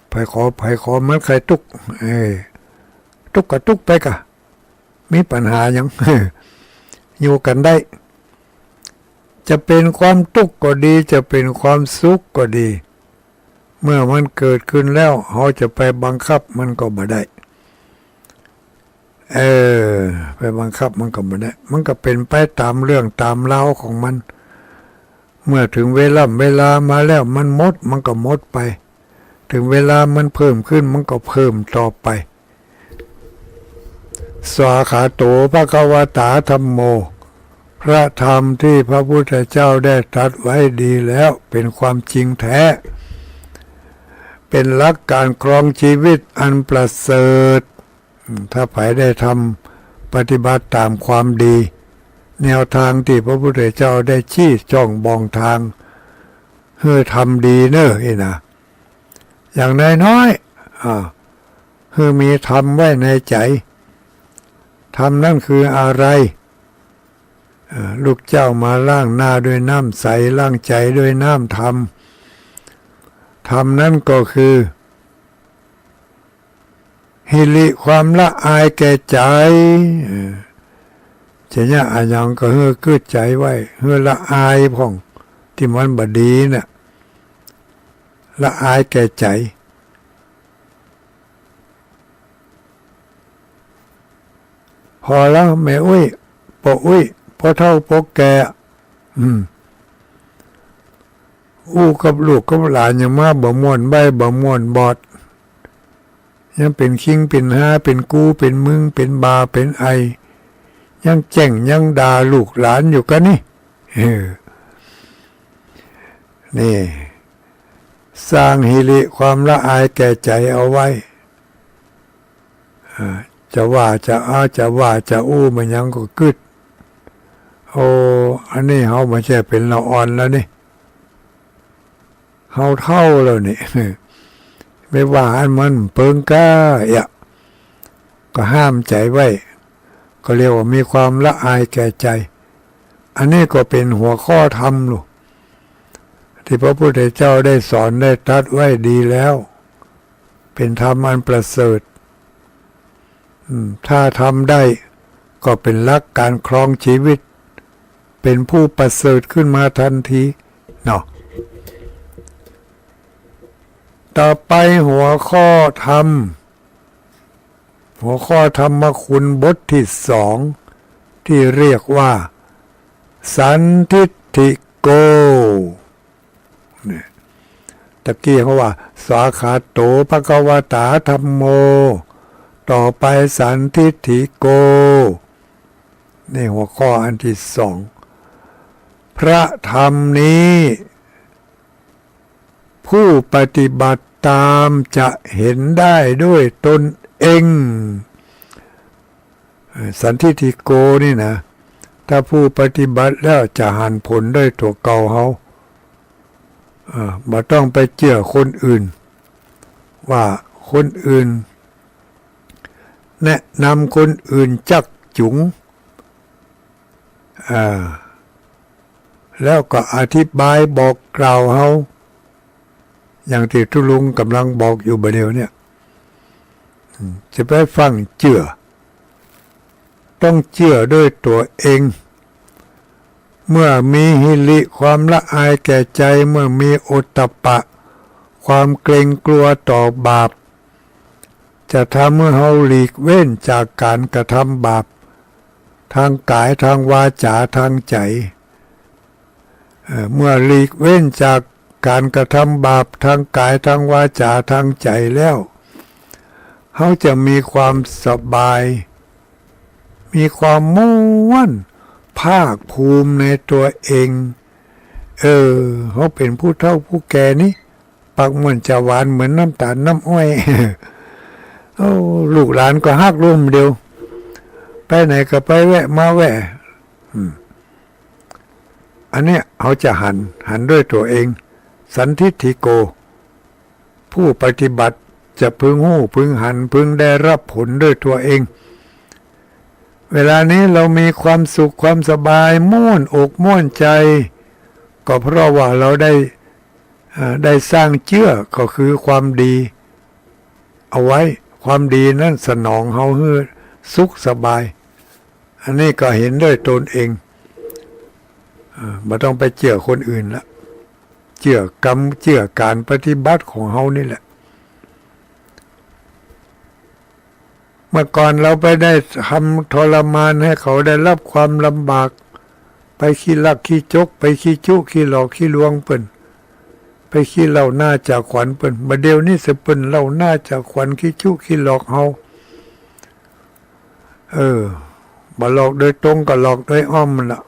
ไผขอมันใครทุกข์ทุกข์ก็ทุกข์ไปกะมีปัญหายัง อยู่กันได้จะเป็นความทุกข์ก็ดีจะเป็นความสุขก็ดีเมื่อมันเกิดขึ้นแล้วเราจะไปบังคับมันก็บ่ได้ไปบังคับมันก็บ่ได้มันก็เป็นไปตามเรื่องตามราวของมันเมื่อถึงเวลามาแล้วมันหมดมันก็หมดไปถึงเวลามันเพิ่มขึ้นมันก็เพิ่มต่อไปสวาขาโตภควตาธัมโมพระธรรมที่พระพุทธเจ้าได้ตรัสไว้ดีแล้วเป็นความจริงแท้เป็นหลักการครองชีวิตอันประเสริฐถ้าใครได้ทำปฏิบัติตามความดีแนวทางที่พระพุทธเจ้าได้ชี้ช่องบอกทางเพื่อทำดีเนอะนะอย่างน้อยๆเพื่อมีธรรมไว้ในใจธรรมนั่นคืออะไรลูกเจ้ามาล้างหน้าด้วยน้ำใสล้างใจด้วยน้ำธรรมธรรมนั่นก็คือหิริความละอายแก่ใจจะเนี่ยอายังก็เฮือกืดใจไว้เฮือละอายพ่องที่มันบดีเนี่ยละอายแก่ใจพอแล้วแม่พ่อเฒ่าพ่อแก่กับลูกกับหลานยังมาบ่ม่วนใบบ่ม่วนบอดยังเป็นคิงเป็นห้าเป็นกูเป็นมึงเป็นบาเป็นไอยังแจ้งยังด่าลูกหลานอยู่กันนี่นี่สร้างหิริความละอายแก่ใจเอาไว้จะว่าจะอู้มันยังก็กึดอันนี้เฮาไม่ใช่เป็นละอ่อนแล้วนี่เฮาเท่าแล้วนี่ไม่ว่าอันมันเปิงก้าก็ห้ามใจไว้ก็เรียกว่ามีความละอายแก่ใจอันนี้ก็เป็นหัวข้อธรรมลูกที่พระพุทธเจ้าได้สอนได้ตรัสไว้ดีแล้วเป็นธรรมอันประเสริฐถ้าทำได้ก็เป็นหลักการครองชีวิตเป็นผู้ประเสริฐขึ้นมาทันทีเนาะต่อไปหัวข้อธรรมคุณบทที่2ที่เรียกว่าสันทิฏฐิโกเนี่ยตะกี้เขาว่าสาขาโตภควตาธัมโมต่อไปสันทิฏฐิโกนี่หัวข้ออันที่2พระธรรมนี้ผู้ปฏิบัติตามจะเห็นได้ด้วยตนเองสันทิฏฐิโกนี่นะถ้าผู้ปฏิบัติแล้วจะหันผลด้วยตัวเก่าเขาบ่ต้องไปเชื่อคนอื่นว่าคนอื่นแนะนำคนอื่นจักจุงแล้วก็อธิบายบอกกล่าวเขาอย่างที่ทุลุงกำลังบอกอยู่ประเดี๋ยวเนี่ยจะไปฟังเชื่อต้องเชื่อด้วยตัวเองเมื่อมีหิริความละอายแก่ใจเมื่อมีโอตตัปปะความเกรงกลัวต่อบาปจะทำให้เราหลีกเว้นจากการกระทำบาป ทางกายทางวาจาทางใจเมื่อหลีกเว้นจากการกระทำบาปทางกายทางวาจาทางใจแล้วเขาจะมีความสบายมีความม่วนภาคภูมิในตัวเองเขาเป็นผู้เฒ่าผู้แก่นี่ปากมันจะหวานเหมือนน้ำตาลน้ำอ้อย ลูกหลานก็ฮักร่วมเดียวไปไหนก็ไปแวะมาแวะอันเนี้ยเขาจะหันด้วยตัวเองสันทิฏฐิโกผู้ปฏิบัติจะพึงหู้พึงหันพึงได้รับผลด้วยตัวเองเวลานี้เรามีความสุขความสบายม่วนอกม่วนใจก็เพราะว่าเราได้สร้างเชื่อก็คือความดีเอาไว้ความดีนั่นสนองเฮาให้สุขสบายอันนี้ก็เห็นด้วยตนเองไม่ต้องไปเชื่อคนอื่นละเชื่อกรรมเชื่อการปฏิบัติของเฮานี่แหละเมื่อก่อนเราไปได้ทำทรมานให้เขาได้รับความลำบากไปขี้ลักขี้จกไปขี้จุขี้หลอกขี้ลวงเปิ้นไปขี้เหล่าหน้าจากขวัญเปิ้นมาเดียวนี้สิเปิ้นเหล่าหน้าจากขวัญขี้จุขี้หลอกเฮาบ่หลอกโดยตรงก็หลอกโดยอ้อมมันละ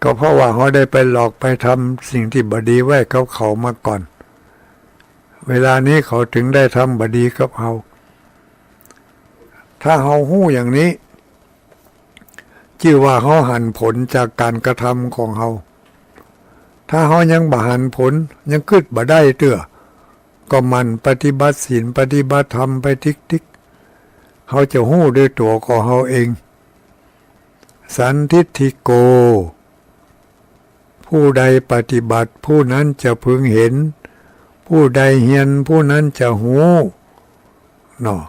ก็เพราะว่าเขาได้ไปหลอกไปทำสิ่งที่บดีไว้กับเขามาก่อนเวลานี้เขาถึงได้ทำบดีกับเขาถ้าเขาหู้อย่างนี้ชื่อว่าเขาหันผลจากการกระทำของเขาถ้าเขายังบ่หันผลยังขึ้นบ่ได้เตื้อก็มันปฏิบัติศีลปฏิบัติธรรมไปทิกเขาจะหู้ด้วยตัวของเขาเองสันทิฏฐิโกผู้ใดปฏิบัติผู้นั้นจะพึงเห็นผู้ใดเฮียนผู้นั้นจะหูเนาะ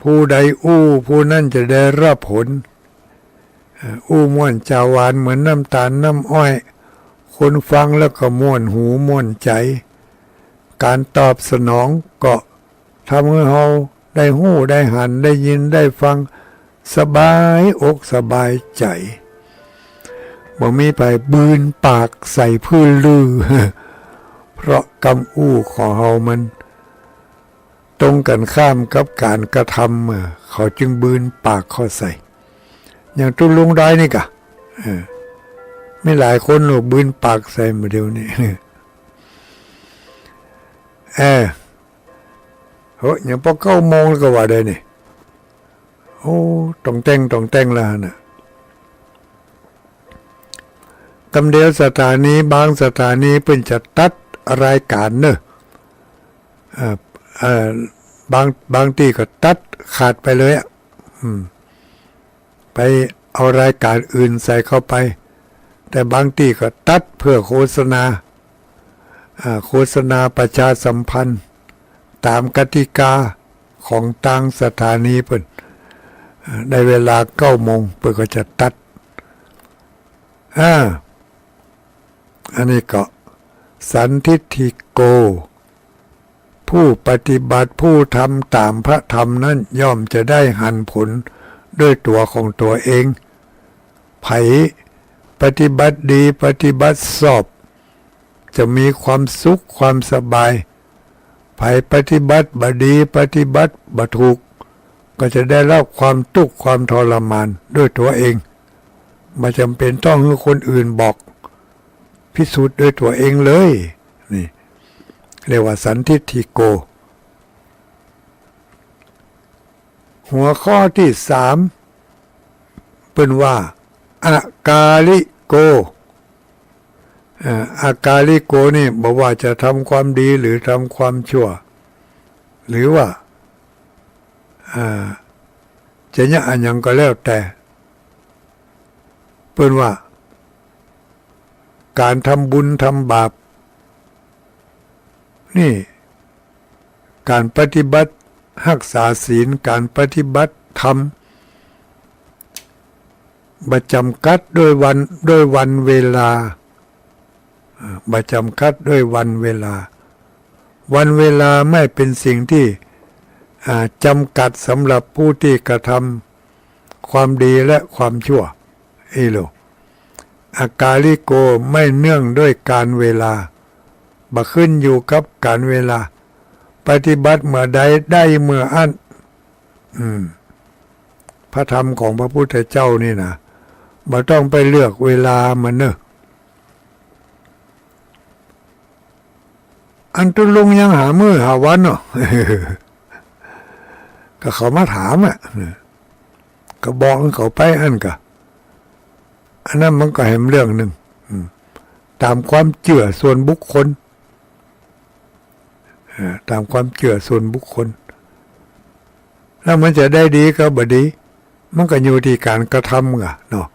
ผู้ใดอู้ผู้นั้นจะได้รับผลอู้ม่วนจาหวานเหมือนน้ำตาลน้ำอ้อยคนฟังแล้วก็ม่วนหูม่วนใจการตอบสนองก็ทำให้เราได้หู้ได้หันได้ยินได้ฟังสบายอกสบายใจบ่มีไปบืนปากใส่พื้นลือ เพราะคำอู้ของเรามันตรงกันข้ามกับการกระทำเขาจึงบืนปากเข้าใส่อย่างตุ้ลุงได้นี่กะไม่หลายคนหรอกบืนปากใส่มาเดียวนี้อย่างพอ9 โมงก็ว่าได้นี่โอ้ต้องแต่งแล้วนะกำเดียวสถานีบางสถานีเพิ่นจะตัดรายการเนอะบางที่ก็ตัดขาดไปเลยไปเอารายการอื่นใส่เข้าไปแต่บางที่ก็ตัดเพื่อโฆษณาประชาสัมพันธ์ตามกติกาของทางสถานีเพิ่นในเวลา9 โมงเพิ่นก็จะตัดอันนี้ก็สันทิฏฐิโกผู้ปฏิบัติผู้ทำตามพระธรรมนั้นย่อมจะได้หันผลด้วยตัวของตัวเองไผปฏิบัติดีปฏิบัติชอบจะมีความสุขความสบายไผปฏิบัติบ่ดีปฏิบัติบ่ถูกก็จะได้รับความทุกข์ความทรมานด้วยตัวเองไม่จำเป็นต้องให้คนอื่นบอกพิสูจน์ด้วยตัวเองเลยนี่เรียกว่าสันทิฏฐิโกหัวข้อที่3เป็นว่าอากาลิโกอากาลิโกนี่บอกว่าจะทำความดีหรือทำความชั่วหรือว่าจะเนี่ยอันยังก็แล้วแต่เป็นว่าการทำบุญทำบาปนี่การปฏิบัติรักษาศีลการปฏิบัติธรรมบัจำกัดด้วยวันเวลาบัจำกัดด้วยวันเวลาไม่เป็นสิ่งที่ จำกัดสำหรับผู้ที่กระทำความดีและความชั่วอากาลิโกไม่เนื่องด้วยการเวลาบ่ขึ้นอยู่กับการเวลาปฏิบัติเมื่อใดได้เมื่ออันพระธรรมของพระพุทธเจ้านี่นะบ่ต้องไปเลือกเวลามันเนอะอันตุลุงยังหามื้อหาวันเนาะ ก็เขามาถามก็บอกเขาไปอันนั้นมันก็เห็นเรื่องหนึ่งตามความเชื่อส่วนบุคคลตามความเชื่อส่วนบุคคลแล้วมันจะได้ดีก็บ่ดีมันก็อยู่ที่การกระทำเนาะ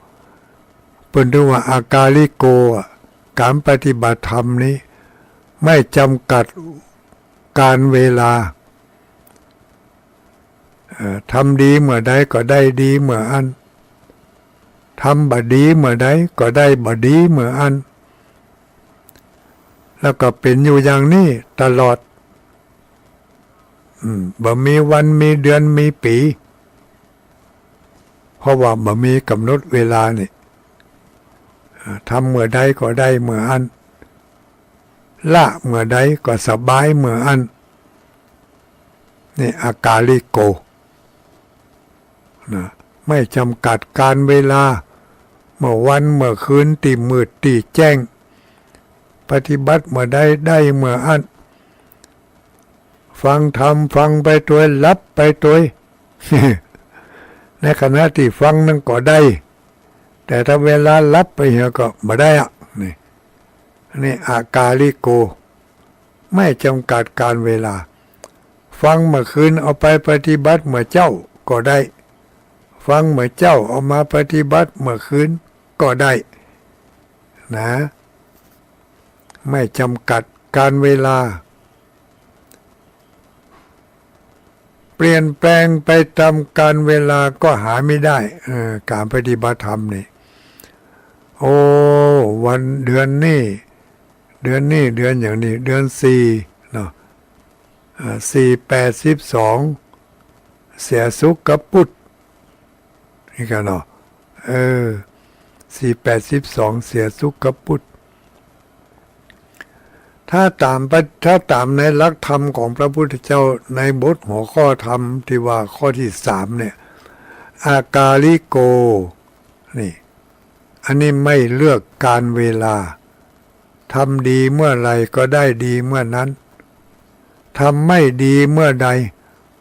เพิ่นถือว่าอากาลิโกการปฏิบัติธรรมนี้ไม่จำกัดการเวลาทำดีเมื่อใดก็ได้ดีเมื่ออันทำบ่ดีเมื่อใดก็ได้บ่ดีเมื่ออันแล้วก็เป็นอยู่อย่างนี้ตลอดบ่มีวันมีเดือนมีปีเพราะว่าบ่มีกำหนดเวลานี่ทำเมื่อใดก็ได้เมื่ออันละเมื่อใดก็สบายเมื่ออันนี่อากาลิโกนะไม่จำกัดการเวลาเมื่อวันเมื่อคืนตีมืดตีแจ้งปฏิบัติเมื่อใดได้เมื่ออันฟังธรรมฟังไปตัวรับไปตัว ในขณะที่ฟังนั่นก็ได้แต่ถ้าเวลารับไปเหี่ยก็ไม่ได้นี่อากาลิโกไม่จำกัดการเวลาฟังเมื่อคืนเอาไปปฏิบัติเมื่อเจ้าก็ได้ฟังเมื่อเจ้าเอามาปฏิบัติเมื่อคืนก็ได้นะไม่จำกัดการเวลาเปลี่ยนแปลงไปตามการเวลาก็หาไม่ได้การปฏิบัติธรรมนี่วันเดือนนี้เดือนอย่างนี้เดือน4เนาะ4/82เสียสุขกับพุธนี่กันเนาะ4/82เสียสุขกับพุธถ้าตามในหลักธรรมของพระพุทธเจ้าในบทหัวข้อธรรมที่ว่าข้อที่3เนี่ยอากาลิโกนี่อันนี้ไม่เลือกการเวลาทำดีเมื่อไรก็ได้ดีเมื่อนั้นทำไม่ดีเมื่อใด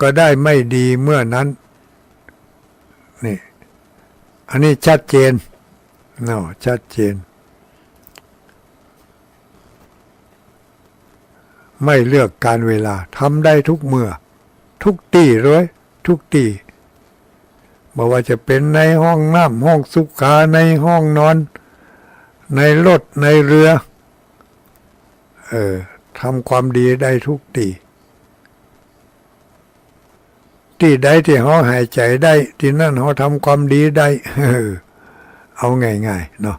ก็ได้ไม่ดีเมื่อนั้นนี่อันนี้ชัดเจนชัดเจนไม่เลือกการเวลาทำได้ทุกเมื่อทุกที่เลยทุกที่ไม่ว่าจะเป็นในห้องน้ำห้องสุขาในห้องนอนในรถในเรือทำความดีได้ทุกที่ใดที่เขาหายใจได้ที่นั่นเขาทำความดีได้เอาง่ายๆเนาะ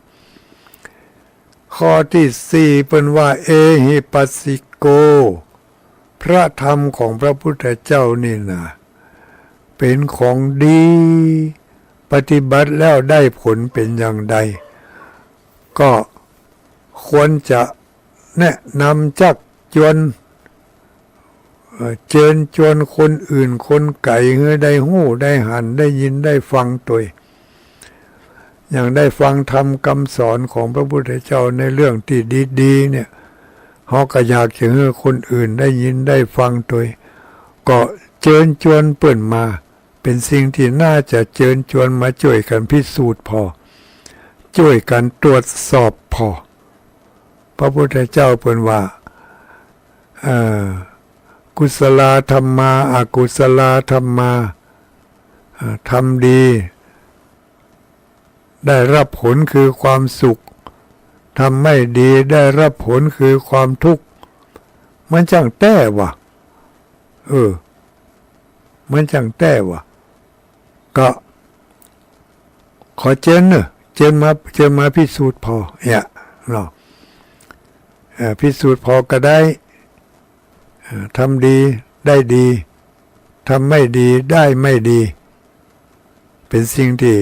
ข้อที่4เป็นว่าเอหิปัสสิโกพระธรรมของพระพุทธเจ้านี่นะเป็นของดีปฏิบัติแล้วได้ผลเป็นอย่างใดก็ควรจะแนะนำจักจวนเชิญชวนคนอื่นคนไก่เฮือได้หู้ได้หันได้ยินได้ฟังตัวอย่างได้ฟังธรรมคำสอนของพระพุทธเจ้าในเรื่องที่ดีๆเนี่ยเขาก็อยากจะให้คนอื่นได้ยินได้ฟังตัวก็เชิญชวนเปิ่นมาเป็นสิ่งที่น่าจะเชิญชวนมาช่วยกันพิสูจน์พอช่วยกันตรวจสอบพอพระพุทธเจ้าเปิ่นว่ากุศลธรรมาอกุศลธรรมาทำดีได้รับผลคือความสุขทำไม่ดีได้รับผลคือความทุกข์มันจังแต้วะมันจังแต้วะก็ขอเจนมาพิสูจน์พอเนาะพิสูจน์พอก็ได้ทำดีได้ดี ทำไม่ดีได้ไม่ดี เป็นสิ่งที่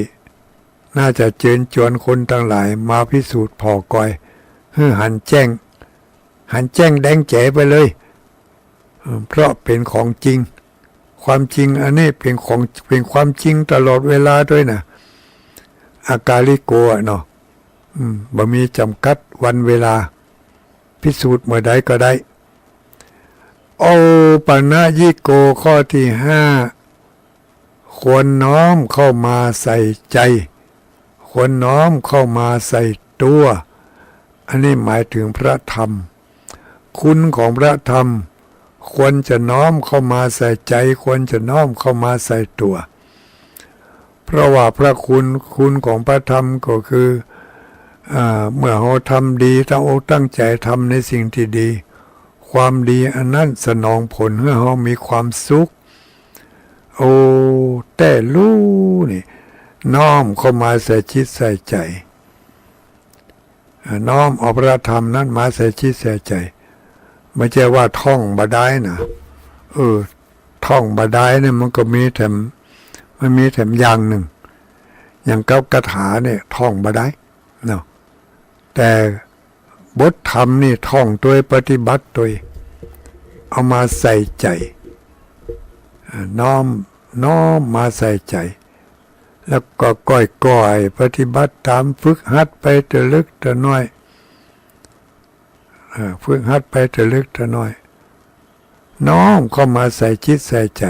น่าจะเชิญชวนคนทั้งหลายมาพิสูจน์พอกอยให้หันแจ้งแดงแจ๋ไปเลยเพราะเป็นของจริงความจริงอันนี้เป็นความจริงตลอดเวลาด้วยนะอากาลิโกะเนาะบ่มีจำกัดวันเวลาพิสูจน์เมื่อใดก็ได้โอปัญญิโกข้อที่5ควรน้อมเข้ามาใส่ใจควรน้อมเข้ามาใส่ตัวอันนี้หมายถึงพระธรรมคุณของพระธรรมควรจะน้อมเข้ามาใส่ใจควรจะน้อมเข้ามาใส่ตัวเพราะว่าพระคุณของพระธรรมก็คือเมื่อเราทำดีตั้งใจทำในสิ่งที่ดีความดีอันนั้นสนองผลให้เรามีความสุขโอ้แต่รู้นี่น้อมเข้ามาใส่จิตใส่ใจน้อมเอาพระธรรมนั้นมาใส่จิตใส่ใจไม่ใช่ว่าท่องบาได้นะท่องบาได้เนี่ยมันก็มีแถมอย่างหนึ่งอย่างเก้ากถาเนี่ยท่องบาได้เนาะแต่บทธรรมนี่ท่องตัวปฏิบัติตัวเอามาใส่ใจน้อมมาใส่ใจแล้วก็ก่อยปฏิบัติตามฝึกหัดไปแต่ลึกแต่น้อยฝึกหัดไปแต่ลึกแต่น้อยน้อมเข้ามาใส่จิตใส่ใจ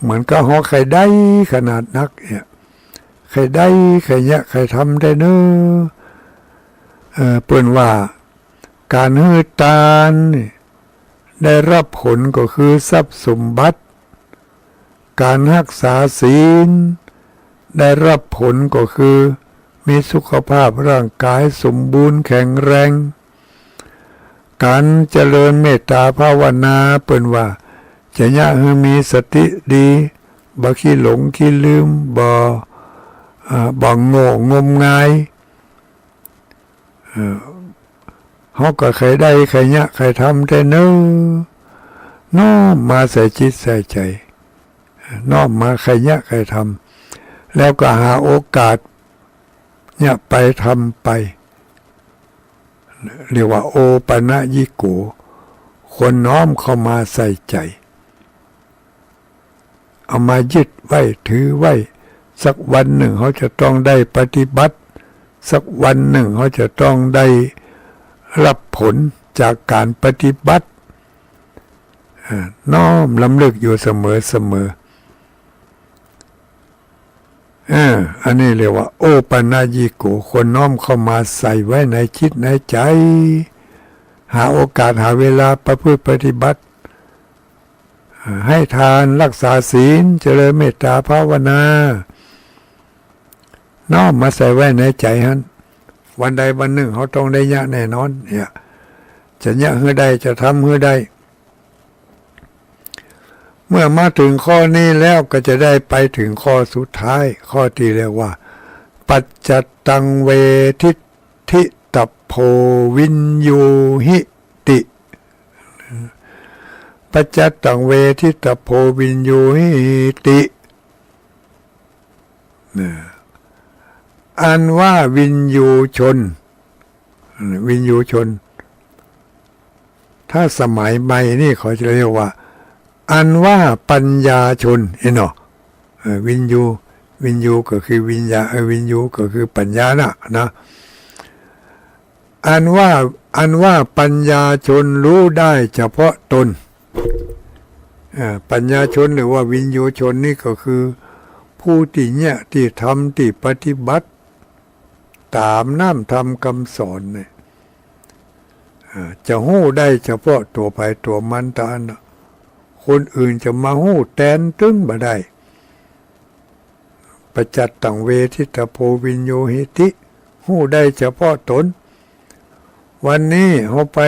เหมือนกับใครได้ขนาดนักเนี่ยใครได้ใครเนี่ยใครทำได้เนอะเปิ้นว่าการฮื้อตานได้รับผลก็คือทรัพย์สมบัติการรักษาศีลได้รับผลก็คือมีสุขภาพร่างกายสมบูรณ์แข็งแรงการเจริญเมตตาภาวนาเปิ้นว่าจะยะให้มีสติดีบ่ขี้หลงขี้ลืมบ่โง่งมงายเฮาก็เคยได้เคยเนี่ยเคยทำแต่น้อมมาใส่จิตใส่ใจน้อมมาเคยเนี่ยเคยทำแล้วก็หาโอกาสเนี่ยไปทำไปเรียกว่าโอปัญญิโกควรน้อมเข้ามาใส่ใจเอามายึดไว้ถือไว้สักวันหนึ่งเขาจะต้องได้ปฏิบัติสักวันหนึ่งเขาจะต้องได้รับผลจากการปฏิบัติน้อมลำลึกอยู่เสมออันนี้เรียกว่าโอปัญญิโกควรน้อมเข้ามาใส่ไว้ในจิตในใจหาโอกาสหาเวลาประพฤติปฏิบัติให้ทานรักษาศีลเจริญเมตตาภาวนาน้อมมาใส่ไว้ในใจฮั่นวันใดวันหนึ่งเขาต้องได้ยะแน่นอนเนี่ยจะยะเฮือใดจะทำเฮือใดเมื่อมาถึงข้อนี้แล้วก็จะได้ไปถึงข้อสุดท้ายข้อที่เรียกว่าปัจจตังเวทิทิตัพโพวินยูหิติปัจจตังเวทิตัพโพวินยูหิติอันว่าวินยูชนถ้าสมัยใหม่นี่เขาจะเรียกว่าอันว่าปัญญาชนเนาะวินยูก็คือวิญญาวินยูก็คือปัญญานะอันว่าปัญญาชนรู้ได้เฉพาะตนปัญญาชนหรือว่าวินยูชนนี่ก็คือผู้ที่เนี่ยที่ทำที่ปฏิบัติตามน้ำทำคำสอนเนี่ยจะหู้ได้เฉพาะตัวไปตัวมันตานะคนอื่นจะมาหู้แทนตึ้งบ่ได้ปัจจตังเวทิตโพวินโยหิติหู้ได้เฉพาะตนวันนี้เขาไป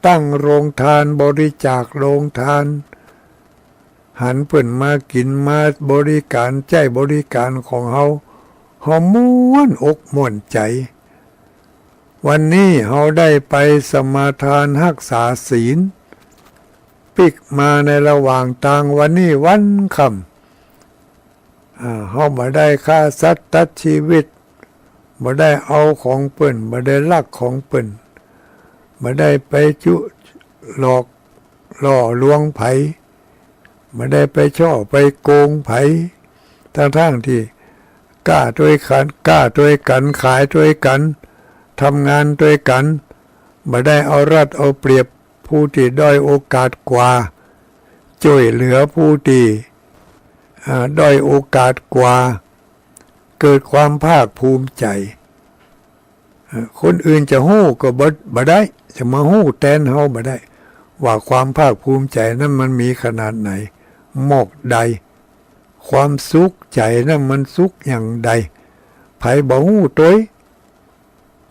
ตั้งโรงทานบริจาคโรงทานหันเปิ่นมากินมาบริการใจบริการของเขาม่วนอกม่วนใจวันนี้เขาได้ไปสมาทานรักษาศีล ปิกมาในระหว่างต่างวันนี้วันคำเฮาบ่ได้ฆ่าสัตว์ตัดชีวิตบ่ได้เอาของเปิ้นบ่ได้ลักของเปิ้นบ่ได้ไปจุหลอกล่อลวงไผบ่ได้ไปช่อไปโกงไผทั้งที่กล้าด้วยกันขายด้วยกันทำงานด้วยกันบ่ได้เอารัดเอาเปรียบผู้ที่ด้อยโอกาสกว่าช่วยเหลือผู้ที่ด้อยโอกาสกว่าเกิดความภาคภูมิใจคนอื่นจะฮู้ก็บ่ได้จะมาฮู้แทนเฮาบ่ได้ว่าความภาคภูมิใจนั้นมันมีขนาดไหนมอกใดความสุขใจนั้นมันสุขอย่างใดไผบ่ฮู้ตัว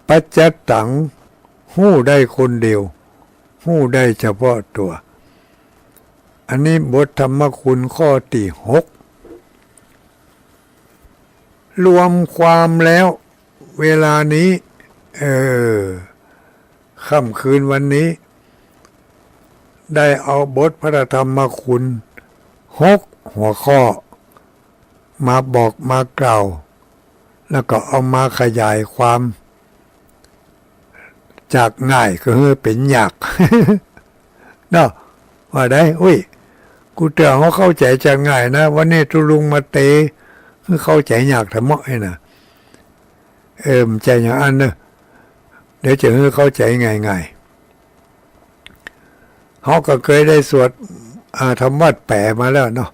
ปัจจตังฮู้ได้คนเดียวฮู้ได้เฉพาะตัวอันนี้บทธรรมคุณข้อที่6รวมความแล้วเวลานี้ค่ำคืนวันนี้ได้เอาบทพระธรรมคุณ6หัวข้อมาบอกมากล่าวแล้วก็เอามาขยายความจากง่ายก็คือเป็นยาก เนาะว่าได้อุ้ยกูเตือนเขาเข้าใจจะง่ายนะวันนี้ตุลุงมาเตคือเข้าใจยากทำไมนะมันใจอย่างอันเนอะเดี๋ยวจะให้เข้าใจง่ายๆเขาก็เคยได้สวดธรรมวัดแปลมาแล้วเนาะ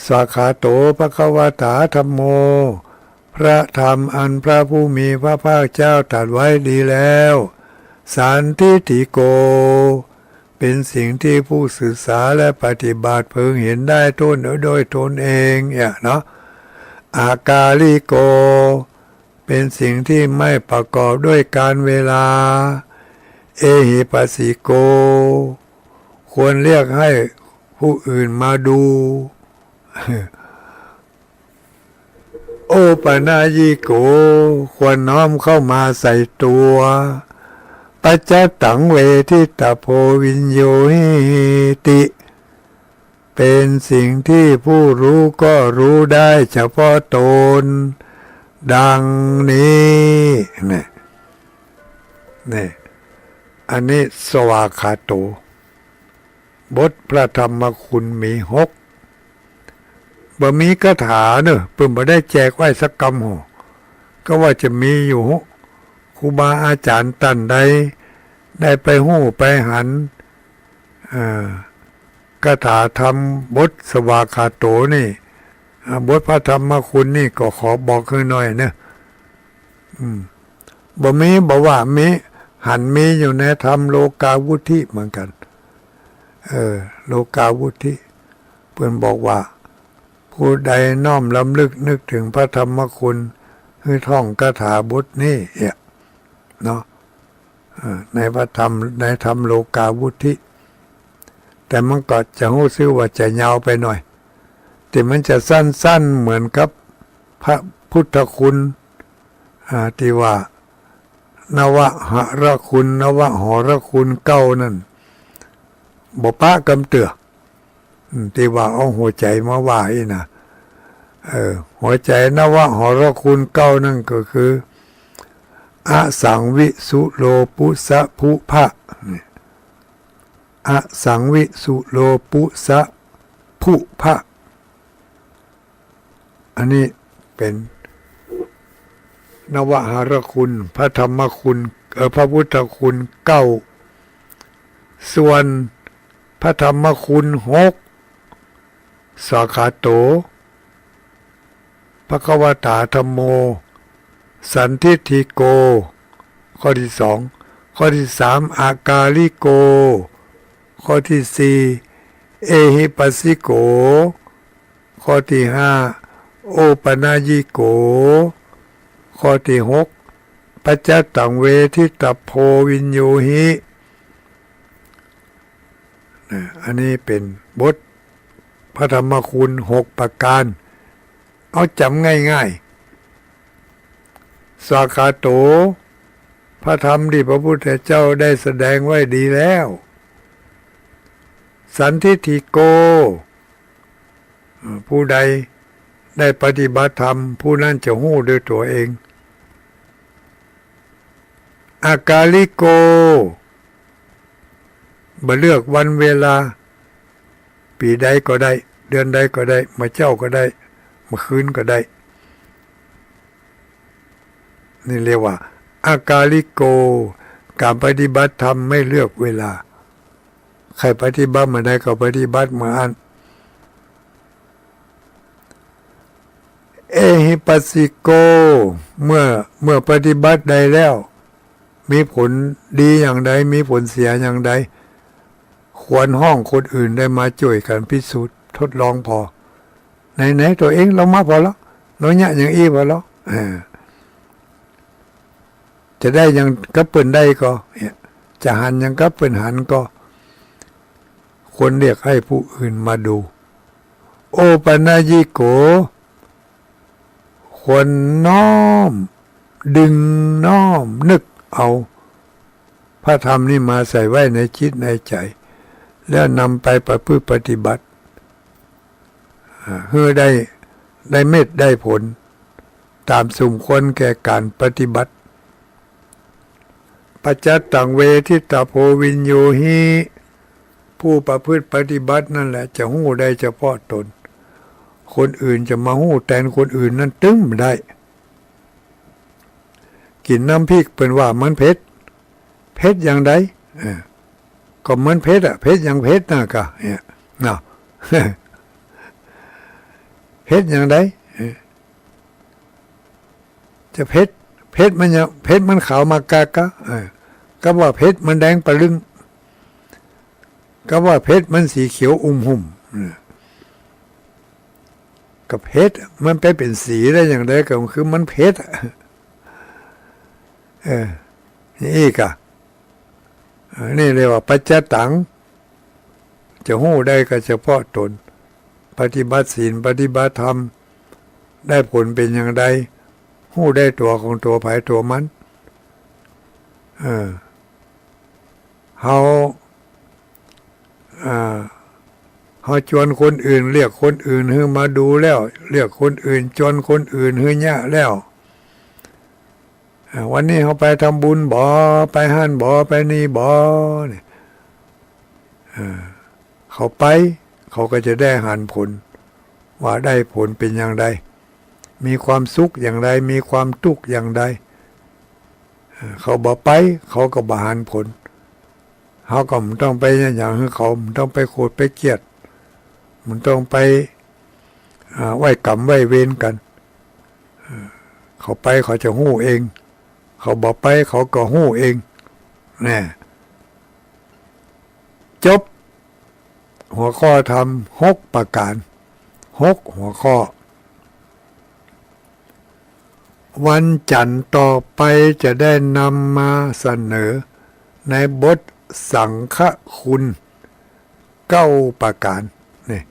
สาขาโตภควตาธัมโมพระธรรมอันพระผู้มีพระภาคเจ้าตรัสไว้ดีแล้วสันทิฏฐิโกเป็นสิ่งที่ผู้ศึกษาและปฏิบัติพึงเห็นได้โดยตนเองเนาะอากาลิโกเป็นสิ่งที่ไม่ประกอบด้วยการเวลาเอหิปัสสิโกควรเรียกให้ผู้อื่นมาดูโอปนายิโกควรน้อมเข้ามาใส่ตัวปัจจตังเวทิตาโพวิญโยหิติเป็นสิ่งที่ผู้รู้ก็รู้ได้เฉพาะตนดังนี้นี่อันนี้สวากขาโตบทพระธรรมคุณมี6บ่มีคาถาเนอะเพิ่นบ่ได้แจกไว้สักกำหก็ว่าจะมีอยู่ครูบาอาจารย์ท่านใดได้ไปหู้ไปหันคาถาธรรมบทสวากขาโตนี่บทพระธรรมคุณนี่ก็ขอบอกขึ้นหน่อยนะบ่มีบ่ว่ามีหันมีอยู่ในธรรมโลกาวุธิเหมือนกันโลกาวุธิเพิ่นบอกว่าผู้ใดน้อมลำลึกนึกถึงพระธรรมคุณคือท่องคาถาบทนี้เนาะในพระธรรมในธรรมโลกาวุธิแต่มันก็จะรู้สึกว่าจะยาวไปหน่อยแต่มันจะสั้นๆเหมือนกับพระพุทธคุณที่ว่านวหรคุณนวหรคุณเก้านั่นบ่ปะกำเตือที่ว่าเอาหัวใจมาว่าอีนะหัวใจนวหรคุณเก้านั่นก็คืออสังวิสุโลปุสะภุภะอสังวิสุโลปุสะภุภะอันนี้เป็นนวหรคุณพระธรรมคุณพระพุทธคุณ9ส่วนพระธรรมคุณ6สาขาโตภควตาธัมโมสันทิฏฐิโกข้อที่2ข้อที่3อากาลิโกข้อที่4เอหิปัสสิโกข้อที่5โอปนายิโกข้อที่6ปัจจตังเวทิตาโพวิญโยหิอันนี้เป็นบทพระธรรมคุณ6ประการเอาจำง่ายๆสาขาโตพระธรรมที่พระพุทธเจ้าได้แสดงไว้ดีแล้ว สันทิฏฐิโกผู้ใดได้ปฏิบัติธรรมผู้นั้นจะหู้ด้วยตัวเองอากาลิโกบ่เลือกวันเวลาปีใดก็ได้เดือนใดก็ได้มาเจ้าก็ได้มาคืนก็ได้นี่เรียกว่าอากาลิโกการปฏิบัติธรรมไม่เลือกเวลาใครปฏิบัติเมื่อใดก็ปฏิบัติเมื่อนั้นเอหิปัสสิโกเมื่อปฏิบัติใดแล้วมีผลดีอย่างใดมีผลเสียอย่างใดควรห้องคนอื่นได้มาช่วยกันพิสูจน์ทดลองพอไหนตัวเองเรามาพอแล้วเราเนี่ยอย่างอีพอแล้วจะได้ยังกับเปิ่นได้ก็จะหันยังกับเปิ่นหันก็ควรเรียกให้ผู้อื่นมาดูโอปัญญิโกควรน้อมดึงน้อมนึกเอาพระธรรมนี่มาใส่ไว้ในจิตในใจแล้วนำไปประพฤติปฏิบัติเพื่อได้เม็ดได้ผลตามสมควรแก่การปฏิบัติปัจจัตตังเวทิตาโพวินโยหิผู้ประพฤติปฏิบัตินั่นแหละจะหู้ได้เฉพาะตนคนอื่นจะมาหู้แทนคนอื่นนั้นตึ้งไม่ได้กินน้ำพริกเป็นว่ามันเผ็ดอย่างใดก็เหมือนเพชรเพชรอย่างเพชรนะก็เนี่ยเนาะเพชรอย่างใดจะเพชรมันยังเพชรมันขาวมากะก็ว่าเพชรมันแดงปะลึงก็ว่าเพชรมันสีเขียวหุ่มกับเพชรมันไปเป็นสีได้อย่างใดก็คือมันเพชรนี่ก็นี่เรียกว่าปัจจตังจะหู้ได้ก็เฉพาะตนปฏิบัติศีลปฏิบัติธรรมได้ผลเป็นอย่างใดหู้ได้ตัวของตัวภายตัวมันเขาชวนคนอื่นเรียกคนอื่นให้มาดูแล้วเรียกคนอื่นชวนคนอื่นให้เนี่ยแล้ววันนี้เขาไปทำบุญบ่ไปห้านบ่ไปนี่บ่เนี่ยเขาไปเขาก็จะได้หันผลว่าได้ผลเป็นอย่างไรมีความสุขอย่างไรมีความทุกข์อย่างไรเขาบ่ไปเขาก็บ่หันผลเขาก็มันต้องไปอย่างให้เขามันต้องไปโกรธไปเกลียดมันต้องไปไหว้กรรมไหว้เวรกันเขาไปเขาจะหู้เองเขาบอกไปเขาก็หู้เองนี่จบหัวข้อทำ6ประการ6หัวข้อวันจันทร์ต่อไปจะได้นำมาเสนอในบทสังฆคุณ9ประการนี่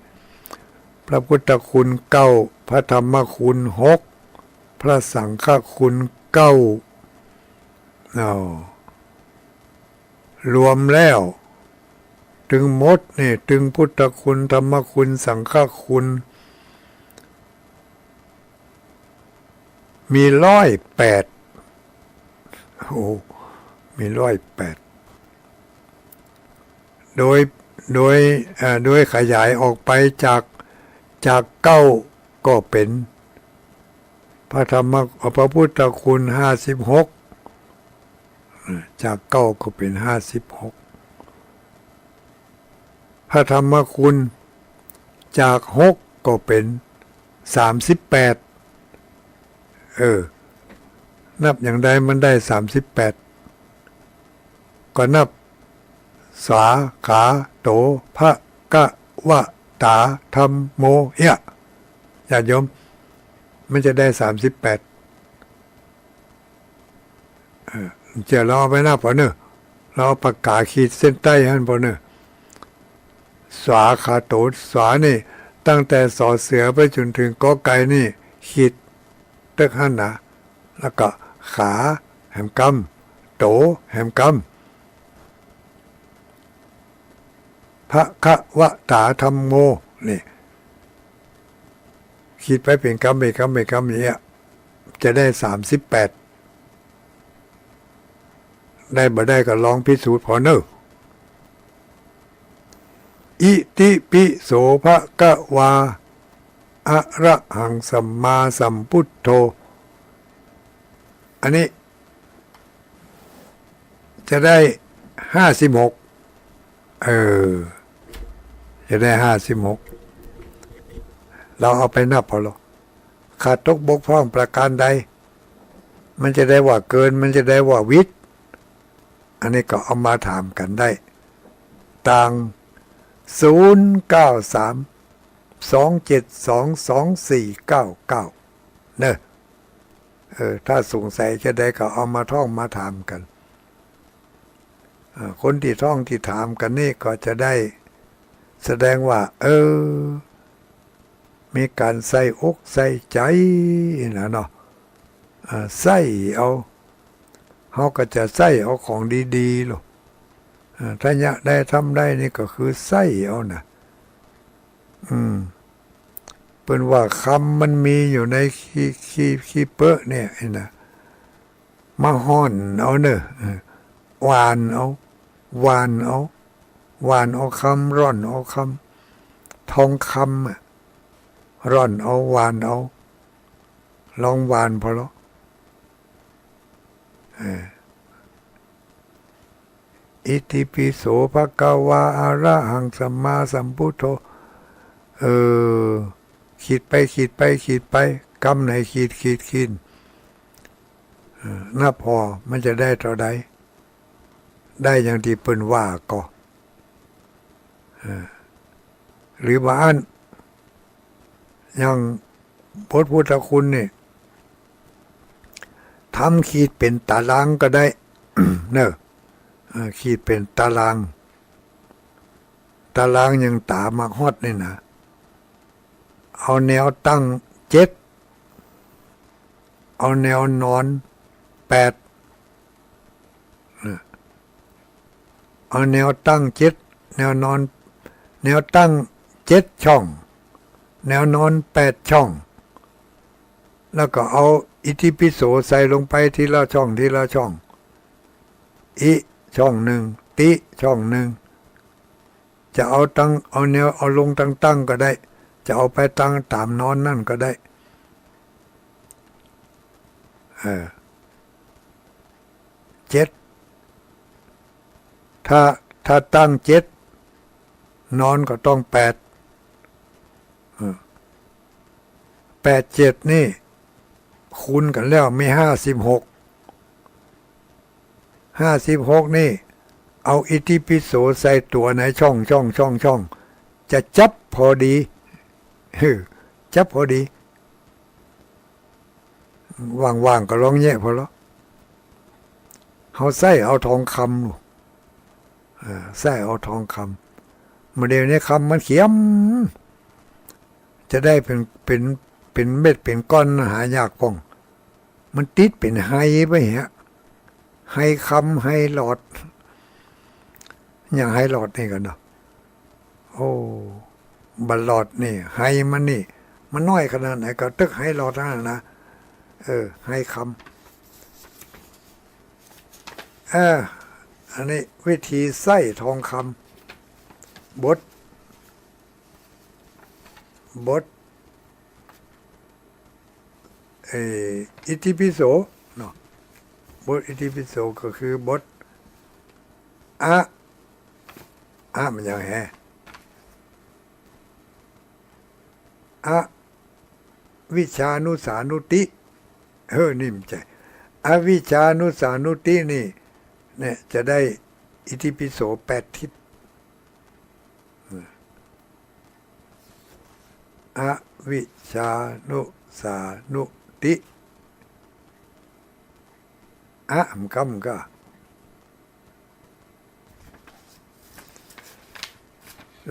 พระพุทธคุณ9พระธรรมคุณ6พระสังฆคุณ9รวมแล้วถึงหมดนี่ถึงพุทธคุณธรรมคุณสังฆคุณมี108มี108โดยขยายออกไปจาก9ก็เป็นพระพุทธคุณ56จาก9ก็เป็น56พระธรรมคุณจาก6ก็เป็น38นับอย่างใดมันได้38ก็นับสาขาโตภะกะวะตาธัมโมญาติโยมมันจะได้38เจ้าเราเอาไปหน้าพอเนอะเราเอาปากกาขีดเส้นใต้ให้พอเนอะสาขาโตสานี่ตั้งแต่สอเสือไปจนถึงกอไก่นี่ขีดตึกหันนะแล้วก็ขาแหมกำโตแหมก พระคะวะตาธัมโมนี่คิดไปเป็นกรรมเป็นกรรมเป็นกรรมอย่างเงี้ยจะได้38ได้บ่ได้ก็ลองพิสูจน์พอเนอะอิติปิโสภะคะวาอะระหังสัมมาสัมพุทโธอันนี้จะได้56จะได้56เราเอาไปนับพอหรอขาดตกบกพร่องประการใดมันจะได้ว่าเกินมันจะได้ว่าวิทย์อันนี้ก็เอามาถามกันได้ต่าง0932722499เนอะถ้าสงสัยจะได้ก็เอามาท่องมาถามกันคนที่ท่องที่ถามกันนี่ก็จะได้แสดงว่ามีการใส่อกใส่ใจนะเนาะใส่เอาเขาก็จะใส่เอาของดีๆหรอกถ้าอยากได้ทำได้นี่ก็คือใส่เอานะเป็นว่าคำมันมีอยู่ในขี้เปอะเนี่ยนะมาห่อนเอาเนอะหวานเอาหวานเอาหวานเอาคำร่อนเอาคำทองคำร่อนเอาหวานเอาลองหวานพอแล้วอิติปิโสภะคะวาอะระหังสัมมาสัมพุทโธคิดไปกำไหนคิดน่าพอมันจะได้เท่าใดได้อย่างที่เปิ้นว่าก็หรือบางอันอย่างพระพุทธคุณนี่ทำขีดเป็นตารางก็ได้ เนอะขีดเป็นตารางยังตามาฮอดนี่นะเอาแนวตั้ง7เอาแนวนอน8เอาแนวตั้ง7แนวนอนแนวตั้ง7ช่องแนวนอน8ช่องแล้วก็เอาอิติปิโสใส่ลงไปทีละช่องอิช่องหนึ่งติช่องหนึ่งจะเอาแนวเอาลงตั้งก็ได้จะเอาไปตั้งตามนอนนั่นก็ได้7ถ้าตั้ง7นอนก็ต้อง8 7นี่คูณกันแล้วมี56นี่เอาอิติปิโสใส่ตัวในช่องจะจับพอดีจับพอดีว่างๆก็ลองแยะพอแล้วเขาใส่เอาทองคำลูกใส่เอาทองคำเมื่อเดี๋ยวนี้คำมันเขียมจะได้เป็นเม็ดเป็นก้อนหายากป้องมันติดเป็นไฮไปเหี้ยไฮคำไฮหลอดอย่างไฮหลอดนี่กันเนาะโอ้บัลลอดนี่ไฮมันนี่มันน้อยขนาดไหนก็ตึกไฮหลอดนั่นนะไฮคำอันนี้วิธีใส่ทองคำบดอิติปิโสเนาะบทอิติปิโสก็คือบทมันยังไงวิชานุสานุตินี่มันใจอวิชานุสานุตินี่เนี่ยจะได้อิติปิโส8ทิศอวิชานุสานุติมคำก็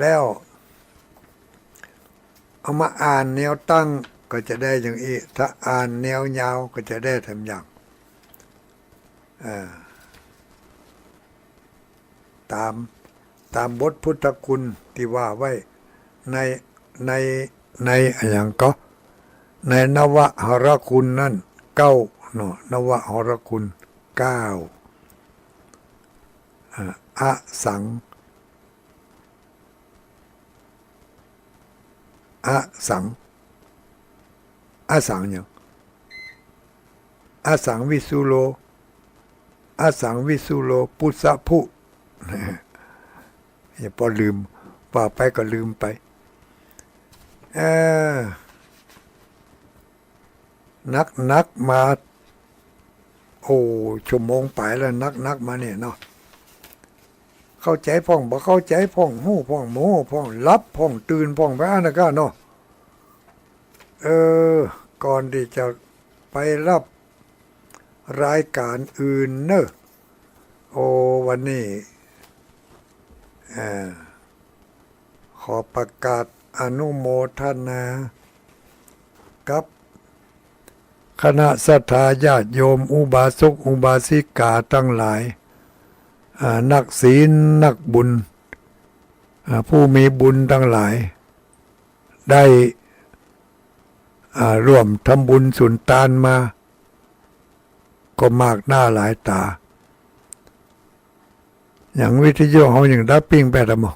แล้วเอามาอ่านแนวตั้งก็จะได้อย่างอีถ้าอ่านแนวยาวก็จะได้ทำอย่างต ตามบทพุทธคุณที่ว่าไว้ในในในอย่างก็ในนวหรคุณนั่นเก้าเนาะนวหรคุณเก้าอสังอสังอสังอย่างอสังวิสุโลอสังวิสุโลปุสะพุอย่าพอลืมว่าไปก็ลืมไปนักมาโอ้ชั่วโมงไปแล้วนักมาเนี่ยเนาะเข้าใจพ่องบ่เข้าใจพ่องหู้พ่องโมพ่องรับพ่องตื่นพ่องไปนะก็เนาะก่อนที่จะไปรับรายการอื่นเนอะโอ้วันนี้ขอประกาศอนุโมทนากับคณะศรัทธาญาติโยมอุบาสกอุบาสิกาทั้งหลายนักศีลนักบุญผู้มีบุญทั้งหลายได้ร่วมทำบุญสุนทานมาก็มากหน้าหลายตาอย่างวิทยุเขาอย่างดับปิ้งแปดหมอ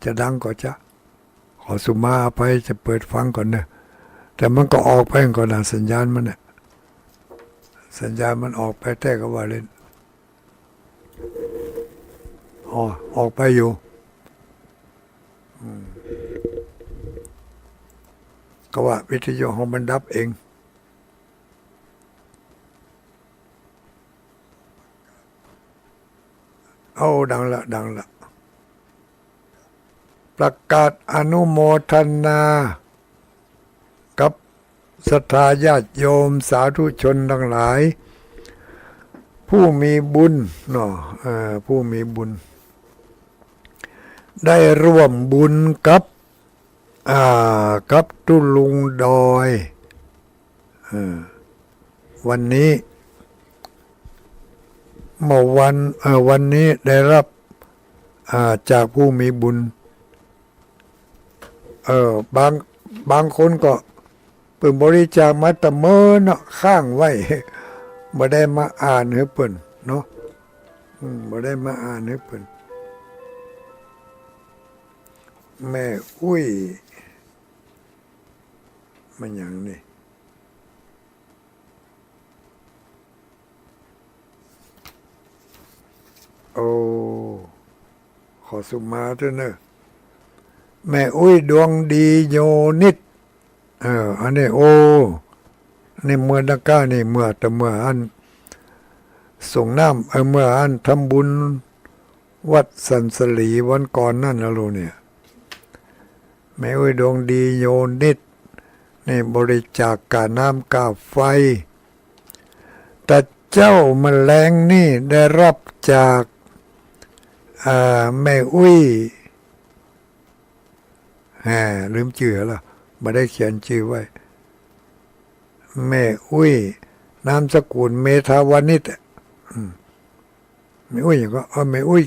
จะดังก็จะขอสุมาไปจะเปิดฟังก่อนเนอะแต่มันก็ออกไปก่อนนะสัญญาณมันเนี่ยสัญญาณมันออกไปแต่ก็ว่าเล่นออกไปอยู่ก็ว่าวิทยุของมันดับเองเอาดังละประกาศอนุโมทนากับศรัทธาญาติโยมสาธุชนทั้งหลายผู้มีบุญเนาะผู้มีบุญได้ร่วมบุญกับตุลุงดอยวันนี้เมื่อวันนี้ได้รับจากผู้มีบุญบางคนก็เปิ่นบริจาคมาแต่เมื่อเนาะข้างไว้บ่ได้มาอ่านให้เปิ่นเนาะบ่ได้มาอ่านให้เปิ่นแม่อุ้ยมันอย่างนี้โอ้ขอสุมาด้วยเนอะแม่อุ้ยดวงดีโยนิดอันนี้โอ้นี่เมื่อนักก้านี่เมื่ออันส่งน้ำเมื่ออันทำบุญวัดสันสลีวันก่อนนั่นแล้วเนี่ยแม่อุ้ยดวงดีโยนิดนี่บริจาคกาน้ำกาไฟแต่เจ้าแมลงนี่ได้รับจากแม่อุ้ยลืมชื่อแล้วไม่ได้เขียนชื่อไว้แม่อุ้ยนามสกุลเมธาวานิชแม่อุ้ยอย่างก็แม่อุ้ย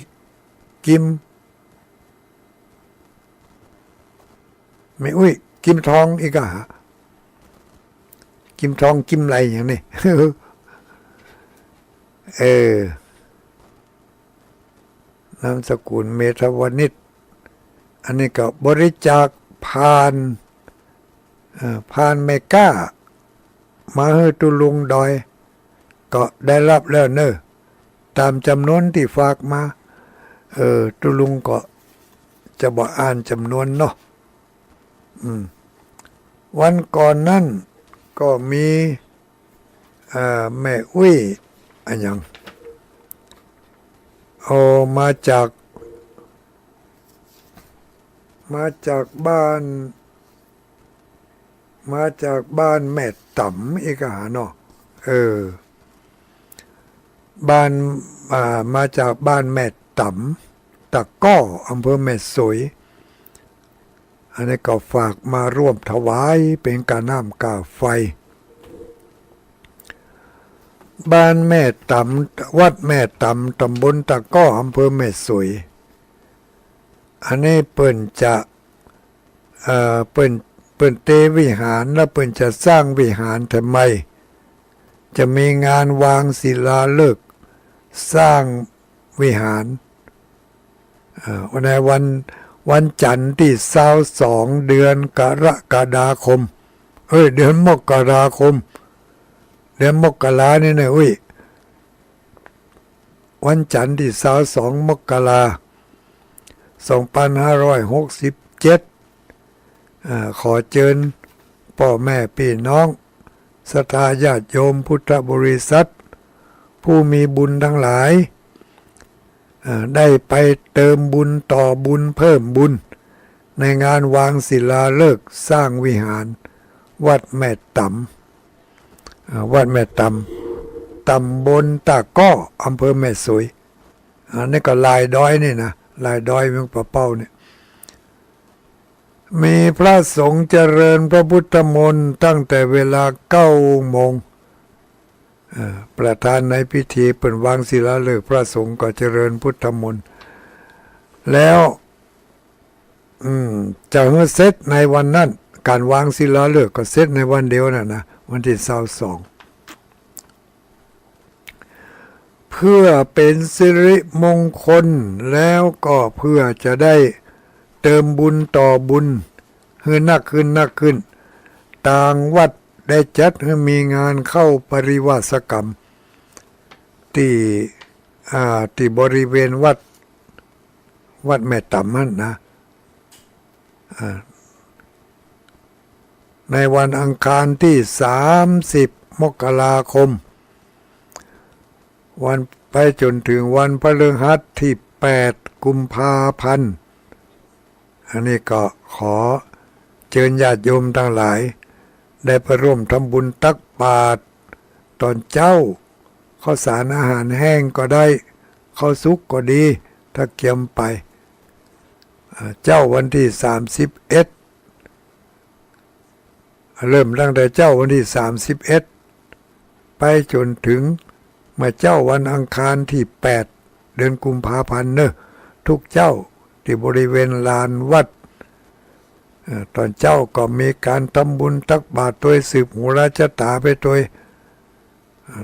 กิมแม่อุ้ยกิมทองอีกอ่ะกิมทองกิมไรอย่างนี้นามสกุลเมธาวานิชอันนี้ก็บริจาคผ่านเมกามาให้ตุลุงดอยก็ได้รับแล้วเนอะตามจำนวนที่ฝากมาตุลุงก็จะบอกอ่านจำนวนเนาะวันก่อนนั่นก็มีแม่อุ้ยอันยังมาจากบ้านแม่ต่ำอีกหาเนาะบ้านมาจากบ้านแม่ต่ำตะก้ออำเภอแม่สวยอันนี้ก็ฝากมาร่วมถวายเป็นกาน้ำกาไฟ บ้านแม่ตำวัดแม่ตำตำบลตะก้ออำเภอแม่สวยอันนี้เปิ้นจะเปิ้นเตวิหารและเปิ้นจะสร้างวิหารทำไมจะมีงานวางศิลาฤกษ์สร้างวิหารในวันจันทร์ที่22เดือนกรกฎาคมเดือนมกราคมเดือนมกรานี่นะวันจันทร์ที่22มกรา2567ขอเชิญพ่อแม่พี่น้องศรัทธาญาติโยมพุทธบริษัทผู้มีบุญทั้งหลายได้ไปเติมบุญต่อบุญเพิ่มบุญในงานวางศิลาฤกษ์สร้างวิหารวัดแม่ตำวัดแม่ตำตำบลตะก้ออำเภอแม่สวยอันนี้ก็ลายดอยนี่นะลายดอยเมืองปะเป้าเนี่ยมีพระสงฆ์เจริญพระพุทธมนต์ตั้งแต่เวลา9 โมงประธานในพิธีเปิดวางศิลาฤกษ์พระสงฆ์ก็เจริญพุทธมนต์แล้วจะเสร็จในวันนั้นการวางศิลาฤกษ์ก็เสร็จในวันเดียวนะวันที่22เพื่อเป็นสิริมงคลแล้วก็เพื่อจะได้เติมบุญต่อบุญให้นักขึ้นต่างวัดได้จัดให้มีงานเข้าปริวาสกรรมที่บริเวณวัดแม่ตำนั่นนะในวันอังคารที่30มกราคมวันไปจนถึงวันพฤหัสที่8กุมภาพันธ์อันนี้ก็ขอเชิญญาติโยมทั้งหลายได้ไปร่วมทำบุญตักบาตรตอนเจ้าข้าวสารอาหารแห้งก็ได้ข้าวสุกก็ดีถ้าเกี่ยมไปเจ้าวันที่31เริ่มตั้งแต่เจ้าวันที่31ไปจนถึงมาเจ้าวันอังคารที่8เดือนกุมภาพันธ์ทุกเจ้าที่บริเวณลานวัดตอนเจ้าก็มีการทำบุญตักบาตรโดยสืบหูราชตาไปโดย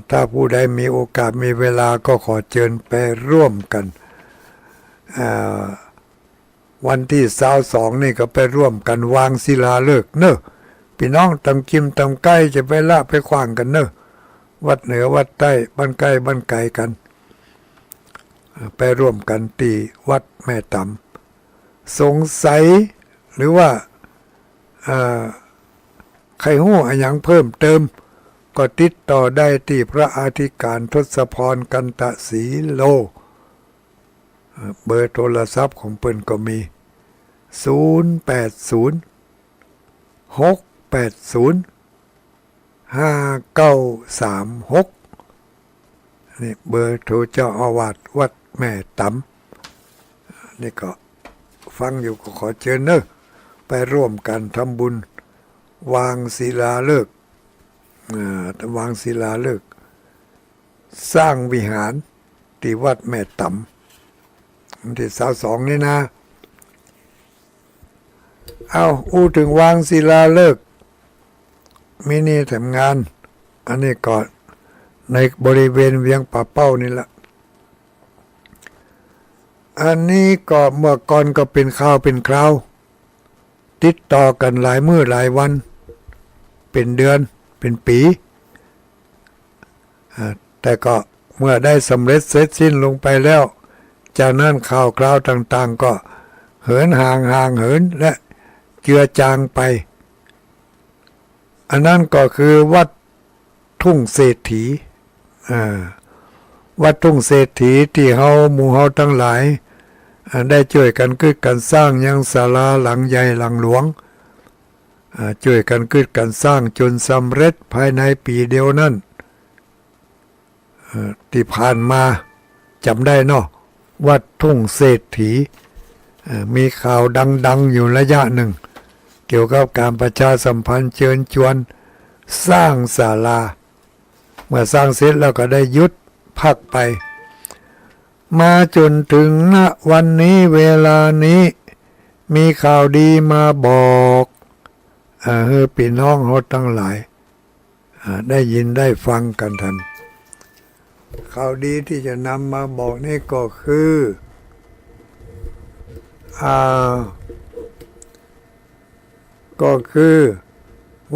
ถ้าผู้ใดมีโอกาสมีเวลาก็ขอเชิญไปร่วมกันวันที่22นี่ก็ไปร่วมกันวางศิลาฤกษ์พี่น้องตำกิมตำใกล้จะไปละไปขวางกันวัดเหนือวัดใต้บ้านใกล้บ้านไกลกันไปร่วมกันที่วัดแม่ตำสงสัยหรือว่าใครหู้อะไรอย่างเพิ่มเติมก็ติดต่อได้ที่พระอธิการทศพรกันตะศรีโลเบอร์โทรศัพท์ของเปิ้นก็มี080 680 5936นี่เบอร์โทรเจ้าอาวาสวัดแม่ตำนี่ก็ฟังอยู่ก็ขอเชิญไปร่วมกันทำบุญวางศิลาฤกษ์วางศิลาฤกษ์สร้างวิหารที่วัดแม่ตำวันที่22นี่นะอู้ถึงวางศิลาฤกษ์มินิทำงานอันนี้ก็ในบริเวณเวียงป่าเป้านี่แหละอันนี้ก็เมื่อก่อนก็เป็นข่าวเป็นคราวติดต่อกันหลายมื้อหลายวันเป็นเดือนเป็นปีแต่ก็เมื่อได้สำเร็จเสร็จสิ้นลงไปแล้วจากนั้นข่าวคราวต่างๆก็เหินห่างเหินและเจือจางไปอันนั้นก็คือวัดทุ่งเศรษฐีวัดทุ่งเศรษฐีที่หมู่เฮาทั้งหลายได้ช่วยกันขึ้นกันสร้างยังศาลาหลังใหญ่หลังหลวงช่วยกันขึ้นกันสร้างจนสำเร็จภายในปีเดียวนั้นที่ผ่านมาจำได้เนาะวัดทุ่งเศรษฐีมีข่าวดังอยู่ระยะหนึ่งเกี่ยวกับการประชาสัมพันธ์เชิญชวนสร้างศาลา เมื่อสร้างเสร็จแล้วก็ได้หยุดพักไปมาจนถึงณวันนี้เวลานี้มีข่าวดีมาบอกพี่น้องเราทั้งหลายได้ยินได้ฟังกันทันข่าวดีที่จะนำมาบอกนี่ก็คือ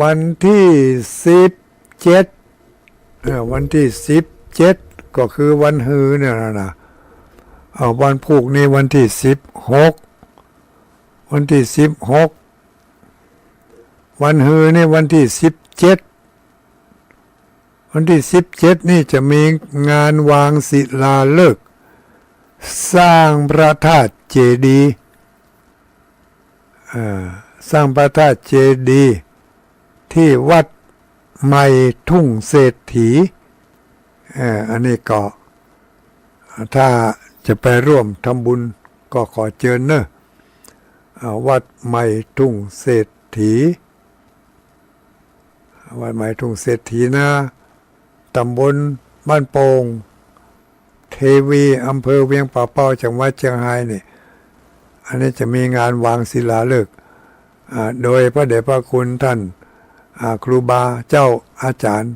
วันที่17วันที่17ก็คือวันฮือเนี่ยนะวันผูกนี่วันที่16วันที่16วันฮือนี่วันที่17วันที่17นี่จะมีงานวางศิลาฤกษ์สร้างพระธาตุเจดีย์สร้างพระธาตุเจดีย์ที่วัดใหม่ทุ่งเศรษฐีอันนี้ก็ถ้าจะไปร่วมทำบุญก็ขอเชิญเนอะวัดใหม่ทุ่งเศรษฐีวัดใหม่ทุ่งเศรษฐีนะตำบลบ้านโป่งเทวีอำเภอเวียงป่าเป้าจังหวัดเชียงรายนี่อันนี้จะมีงานวางศิลาฤกษ์โดยพระเดชพระคุณท่านครูบาเจ้าอาจารย์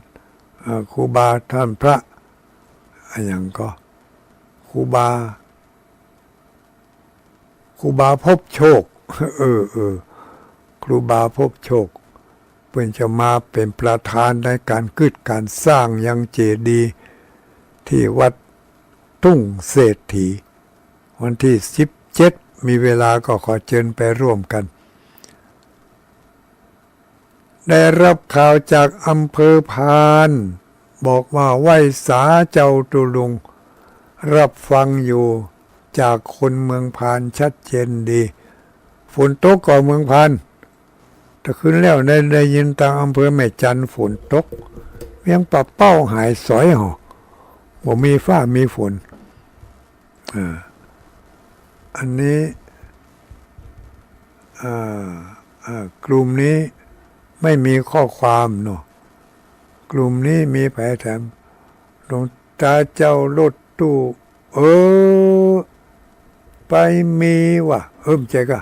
ครูบาท่านพระอย่างก็ครูบาพบโชคครูบาพบโชคเพื่อนจะมาเป็นประธานในการการสร้างยังเจดีย์ที่วัดทุ่งเศรษฐีวันที่17มีเวลาก็ขอเชิญไปร่วมกันได้รับข่าวจากอำเภอพานบอกว่าไหว้สาเจ้าตุลุงรับฟังอยู่จากคนเมืองพานชัดเจนดีฝนตกก่อนเมืองพานแต่ขึ้นแล้วได้ยินทางอำเภอแม่จันฝนตกเวียงป่าเป้าหายสอยห่อบ่มีฟ้ามีฝนอันนี้กลุ่มนี้ไม่มีข้อความเนาะกลุ่มนี้มีแผลแถมหลวงตาเจ้ารถตู้ไปมีว่ะใจก็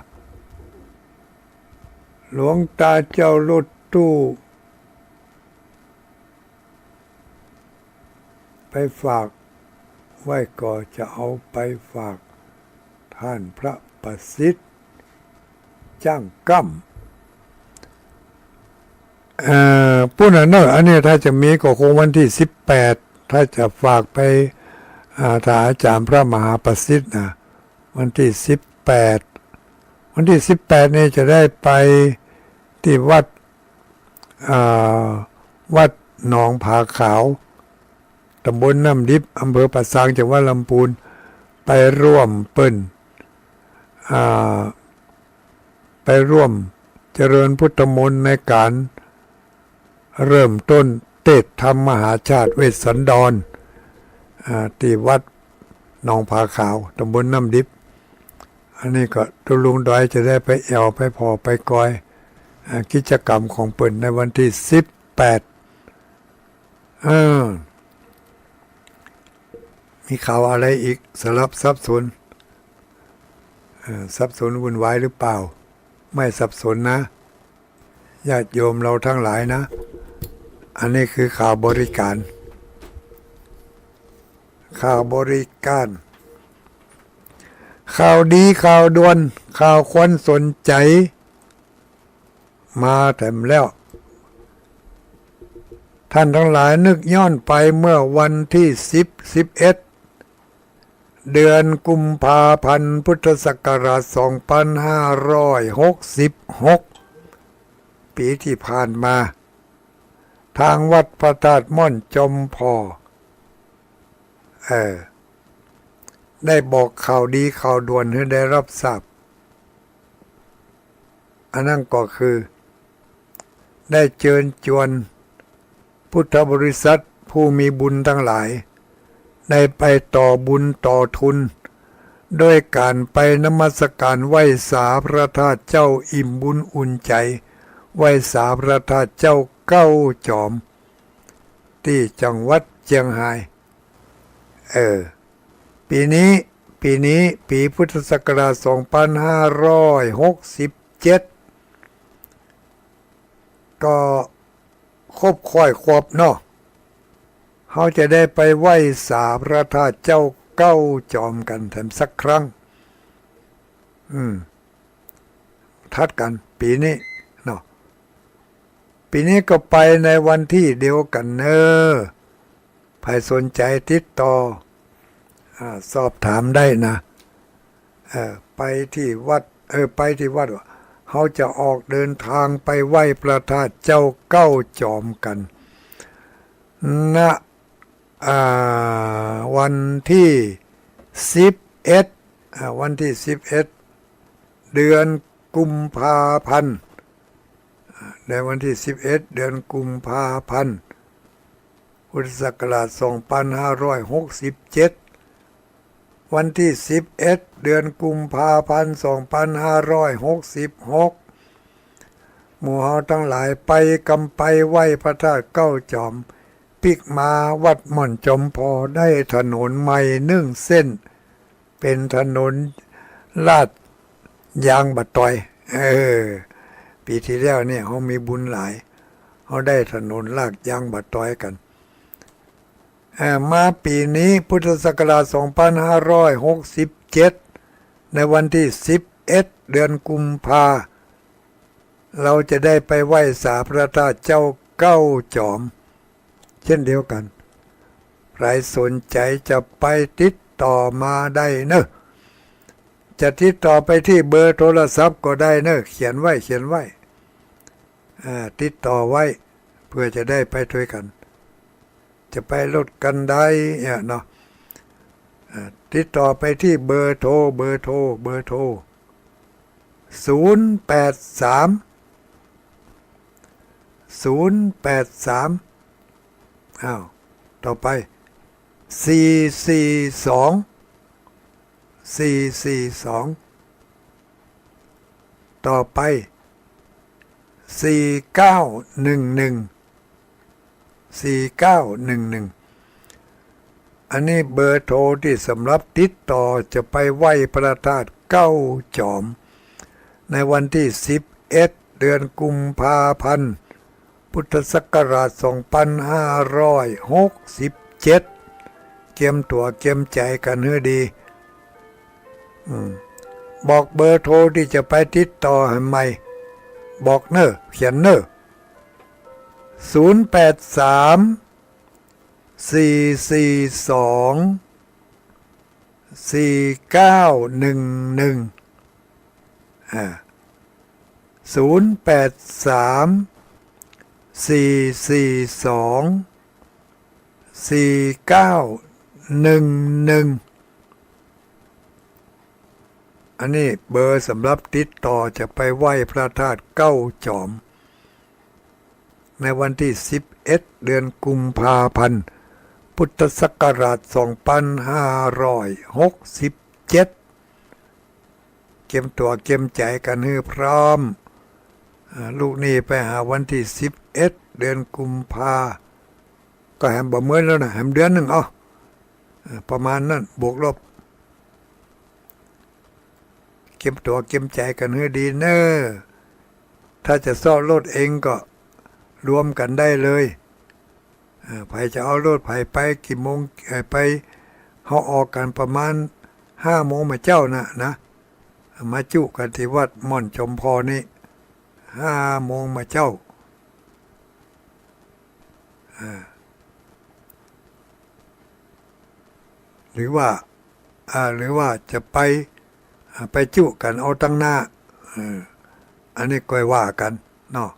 หลวงตาเจ้ารถตู้ไปฝากไว้ก็จะเอาไปฝากท่านพระประสิทธิ์จ้างกั้มผู้นั้นเนอะอันนี้ถ้าจะมีก็คงวันที่18ถ้าจะฝากไปถาอาจารย์พระมหาประสิทธิ์นะวันที่18วันที่18นี่จะได้ไปที่วัดหนองผาขาวตำบลน้ำดิบอำเภอปะซางจังหวัดลำพูนไปร่วมไปร่วมเจริญพุทธมนต์ในการเริ่มต้นเทศธรรมมหาชาติเวสสันดรที่วัดหนองผาขาวตำบลน้ำดิบอันนี้ก็ตุลุงดอยจะได้ไปแอวไปพอไปกอยกิจกรรมของเปิ่นในวันที่18มีข่าวอะไรอีกสลับสับสนวุ่นวายหรือเปล่าไม่สับสนนะญาติโยมเราทั้งหลายนะอันนี้คือข่าวบริการข่าวดีข่าวด่วนข่าวควรสนใจมาแถมแล้วท่านทั้งหลายนึกย้อนไปเมื่อวันที่11เดือนกุมภาพันธ์พุทธศักราช2566ปีที่ผ่านมาทางวัดพระธาตุม่อนจมพอได้บอกข่าวดีข่าวด่วนให้ได้รับทราบอันนั้นก็คือได้เชิญชวนพุทธบริษัทผู้มีบุญทั้งหลายได้ไปต่อบุญต่อทุนด้วยการไปนมัสการไหว้สาพระธาตุเจ้าอิ่มบุญอุ่นใจไหว้สาพระธาตุเจ้าเก้าจอม ที่จังหวัดเชียงรายปีนี้ปีพุทธศักราช2567ก็ครบค่อยครบเนาะเขาจะได้ไปไหว้สาพระธาตุเจ้าเก้าจอมกันแถมสักครั้งทัดกันปีนี้เนาะปีนี้ก็ไปในวันที่เดียวกันเนอะใครสนใจติดต่อสอบถามได้นะไปที่วัดไปที่วัดเขาจะออกเดินทางไปไหว้พระธาตุเจ้าเก้าจอมกันณวันที่11วันที่11เดือนกุมภาพันธ์ในวันที่11เดือนกุมภาพันธ์พุทธศักราช2567วันที่11เดือนกุมภาพันธ์2566หมู่เฮาทั้งหลายไปกำไปไหว้พระธาตุเก้าจอมปิกมาวัดม่อนจอมพอได้ถนนใหม่1 เส้นเป็นถนนลาดยางบะตอยปีที่แล้วเนี่ยเขามีบุญหลายเขาได้ถนนลาดยางบะตอยกันมาปีนี้พุทธศักราช2567ในวันที่11เดือนกุมภาเราจะได้ไปไหว้สาพระธาตุเจ้าเก้าจอมเช่นเดียวกันใครสนใจจะไปติดต่อมาได้เนอะจะติดต่อไปที่เบอร์โทรศัพท์ก็ได้เนอะเขียนไว้ติดต่อไว้เพื่อจะได้ไปด้วยกันจะไปลดกันได้เนาะติดต่อไปที่เบอร์โทร083ต่อไป442ต่อไป4911อันนี้เบอร์โทรที่สำหรับติดต่อจะไปไหว้พระธาตุเก้าจอมในวันที่11เดือนกุมภาพันธ์พุทธศักราช2567เกียมตัวเกียมใจกันให้ดีบอกเบอร์โทรที่จะไปติดต่อให้ใหม่บอกเนอะเขียนเนอะ083-442-4911อันนี้เบอร์สำหรับติดต่อจะไปไหว้พระธาตุเก้าจอมในวันที่11เดือนกุมภาพันธ์พุทธศักราช2567เก็มตัวเก็มใจกันให้พร้อมลูกนี่ไปหาวันที่11เดือนกุมภาก็แหมบ่เมื่อแล้วนะแหมเดือนหนึ่งประมาณนั้นบวกลบเก็มตัวเก็มใจกันให้ดีเนอะถ้าจะซ่อรถเองก็รวมกันได้เลยไผจะเอารถไผไปกี่โมงไปเขาออกกันประมาณ5 โมงมาเจ้านะมาจุกันที่วัดม่อนจมพอนี่5 โมงมาเจ้าหรือว่าจะไปจุกันเอาตั้งหน้าอันนี้ก็ว่ากันเนาะ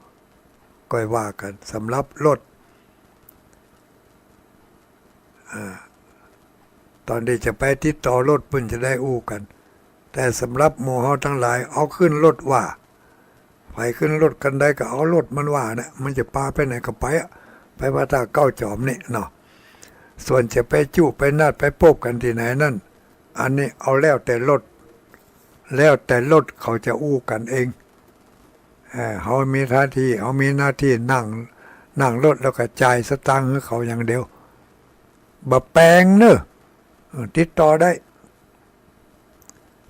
ก็ว่ากันสำหรับรถตอนที่จะไปติดต่อรถเพิ่นจะได้อู้กันแต่สำหรับหมู่เฮาทั้งหลายเอาขึ้นรถว่าไปขึ้นรถกันได้ก็เอารถมันว่านะมันจะพาไปไหนก็ไปพระธาตุเก้าจอมนี่เนาะส่วนจะไปจุไปนาดไปโป๊บกันที่ไหนนั่นอันนี้เอาแล้วแต่รถเขาจะอู้กันเองเขามีหน้าที่นั่ นั่งรถแล้วก็จ่ายสตางค์ให้เขาอย่างเดียวบ่แปลงเนอะติดต่อได้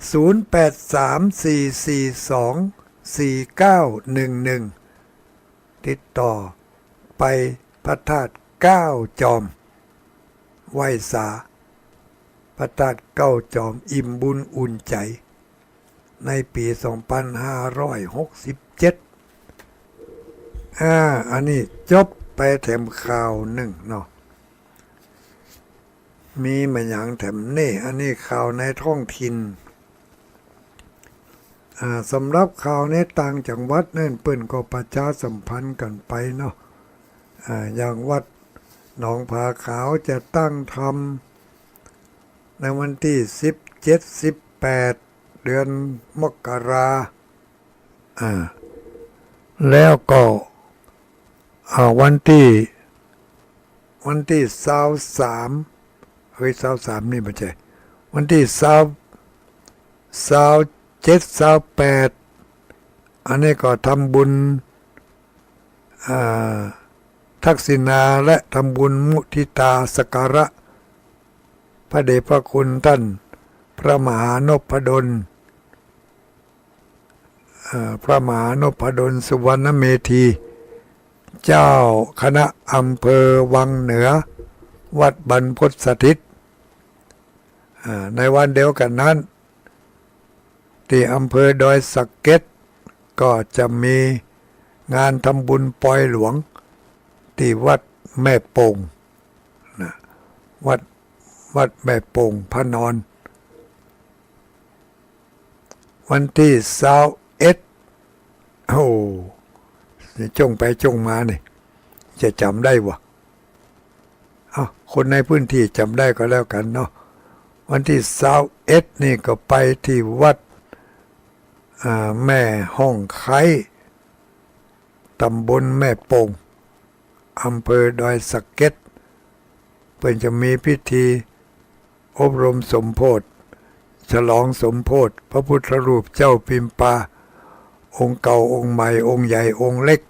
0834424911ติดต่อไปพระธาตุ9จอมไหว้สาพระธาตุ9จอมอิ่มบุญอุ่นใจในปี2567อันนี้จบไปแถมข่าวหนึ่งเนาะมีมาอย่างแถมนี่อันนี้ข่าวในท้องถิ่นสำหรับข่าวในต่างจังหวัดนั่นเปิ้นก็ประชาสัมพันธ์กันไปเนาะอย่างวัดหนองผาขาวจะตั้งทำในวันที่17-18เดือนมกราแล้วก็วันที่23นี่ไม่ใช่วันที่27-28อันนี้ก็ทำบุญทักษิณาและทำบุญมุทิตาสักการะพระเดชพระคุณท่านพระมหานพดลสุวรรณเมธีเจ้าคณะอำเภอวังเหนือวัดบรรพตสถิตในวันเดียวกันนั้นที่อำเภอดอยสะเก็ดก็จะมีงานทำบุญปอยหลวงที่วัดแม่โป่งนะวัดแม่โป่งพระนอนวันที่21จงไปจงมาเนี่ยจะจำได้วะคนในพื้นที่จำได้ก็แล้วกันเนาะวันที่21นี่ก็ไปที่วัดแม่ห้องไคตำบลแม่โป่งอำเภอดอยสะเก็ดเพื่อจะมีพิธีอบรมสมโภชฉลองสมโภชพระพุทธรูปเจ้าพิมพาองค์เก่าองค์ใหม่องค์ใหญ่องค์เล็ก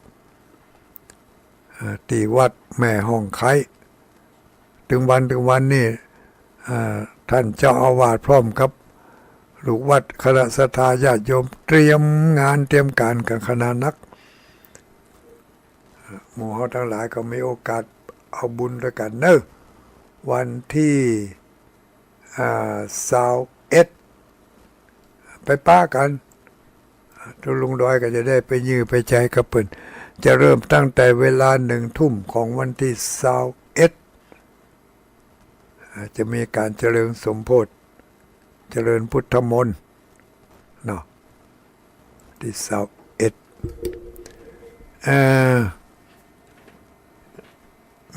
ที่วัดแม่ห้องไคถึงวันนี่ท่านเจ้าอาวาสพร้อมครับลูกวัดคณะศรัทธาญาติโยมเตรียมงานเตรียมการกันขนาดนักหมู่เฮาทั้งหลายก็มีโอกาสเอาบุญด้วยกันเนอะวันที่21ไปป้ากันทุลุงดอยก็จะได้ไปยื้อไปใจกับเพิ่นจะเริ่มตั้งแต่เวลา1 ทุ่มของวันที่21จะมีการเจริญสมโภชเจริญพุทธมนต์เนาะที่21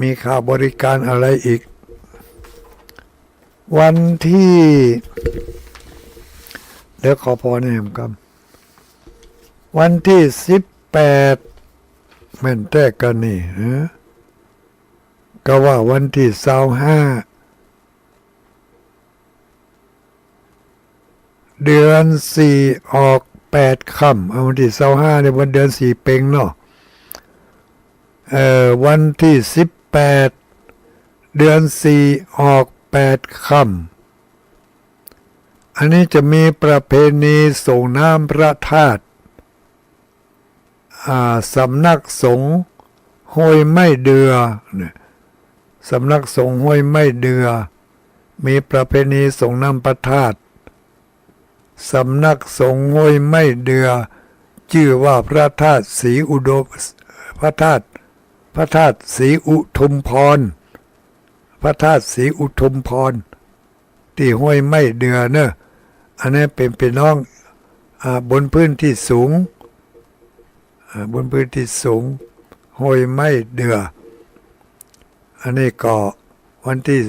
มีข่าวบริการอะไรอีกวันที่เดี๋ยวขอพรให้ผมครับวันที่18แม่นแต่กันนี่ก็ว่าวันที่25เดือน4ออก8ค่ำวันที่25ในวันเดือน4เพ็งเนาะวันที่18เดือน4ออก8ค่ำอันนี้จะมีประเพณีส่งน้ำพระธาตุสำนักสงฆ์ห้วยไม้เดือสำนักสงฆ์ห้วยไม้เดือมีประเพณีส่งน้ำพระธาตุสำนักสงฆ์ห้วยไม้เดือชื่อว่าพระธาตุศรีอุดมพระธาตุศรีอุทุมพรพระธาตุศรีอุทุมพรที่ห้วยไม้เดือเนอะอันนี้เป็นพี่น้องบนพื้นที่สูงห้วยไม้เดืออันนี้ก็วันที่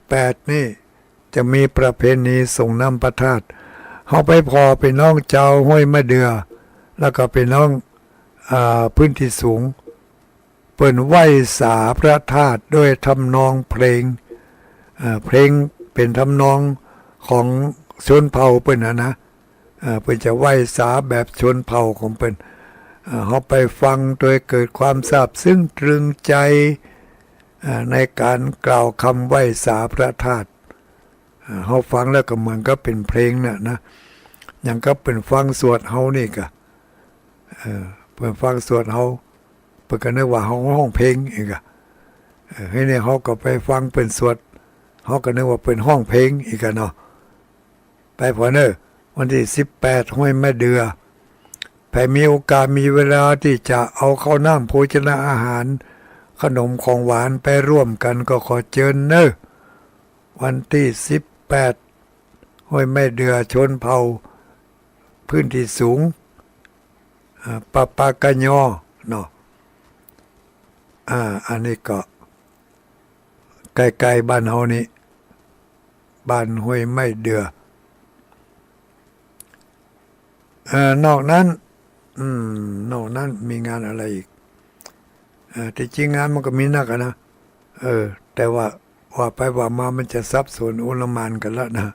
18นี่จะมีประเพณีส่งน้ำพระธาตุเขาไปพอเป็นน้องเจ้าห้วยไม้เดือแล้วก็เป็นน้องพื้นที่สูงเปิ่นไหว้สาพระธาตุด้วยทำนองเพลงเป็นทำนองของชนเผ่าเปิ่นนะเปิ่นจะไหว้สาแบบชนเผ่าของเปิ่น เขาไปฟังโดยเกิดความซาบซึ้งตรึงใจในการกล่าวคำไหว้สาพระธาตุเขาฟังแล้วก็เหมือนก็เป็นเพลงน่ะนะอย่างก็เป็นฟังสวดเฮานี่ก็เปิดฟังสวดเฮาเปิดกันนึกว่าเฮาห้องเพลงอีกอะให้เนี่ยเขาก็ไปฟังเป็นสวดเขาก็นึกว่าเป็นห้องเพลงอีกอะเนาะไปพอเนอวันที่18ห้วยแม่เดือใครมีโอกาสมีเวลาที่จะเอาข้าวน้ำโภชนาอาหารขนมของหวานไปร่วมกันก็ขอเชิญเนอวันที่18ห้วยแม่เดือชนเผ่าพื้นที่สูงปากะยอเนาะอันนี้ก็ใกล้ๆบ้านเฮานี่บ้านห้วยแม่เดือนอกนั้นมีงานอะไรอีกที่จริงงานมันก็มีนักนะแต่ว่าไปว่ามามันจะซับซ้อนโอลหม่านกันแล้วนะ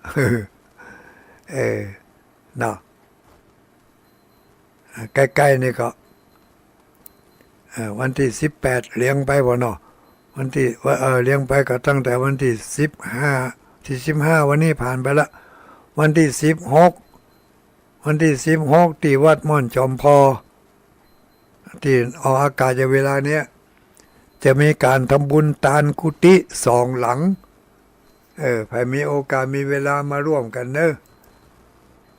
เนาะใกล้ๆนี่ก็วันที่18เลี้ยงไปบ่เนาะวันที่เลี้ยงไปก็ตั้งแต่วันที่15วันนี้ผ่านไปละวันที่16ที่วัดม่อนจอมพอที่ออกอากาศเวลาเนี้ยจะมีการทำบุญตานกุฏิ2 หลังใครมีโอกาสมีเวลามาร่วมกันเนอะ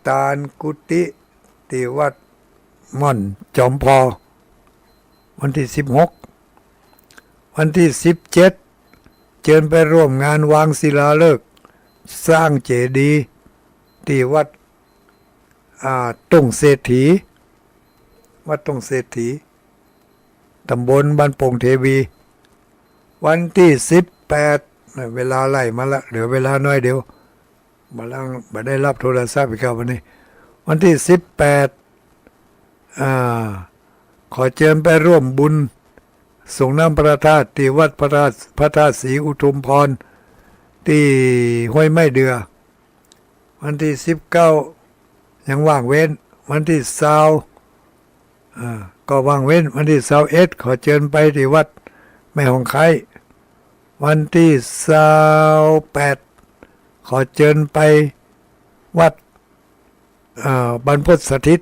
ตานกุฏิที่วัดม่อนจอมพอวันที่16วันที่17เชิญไปร่วมงานวางศิลาฤกษ์สร้างเจดีย์ที่วัดตุงเศรษฐีวัดตุงเศรษฐีตำบลบ้านโป่งเทวีวันที่18เวลาไล่มาละเหลือเวลาน้อยเดียวมาได้รับโทรศัพท์อีกครับวันนี้วันที่18ขอเชิญไปร่วมบุญส่งน้ำพระธาตุที่วัดพระธาตุศรีอุทุมพรที่ห้วยไม้เดือวันที่19ยังว่างเว้นวันที่20ก็ว่างเว้นวันที่21ขอเชิญไปที่วัดแม่หงไควันที่28ขอเชิญไปวัดบรรพตสถิต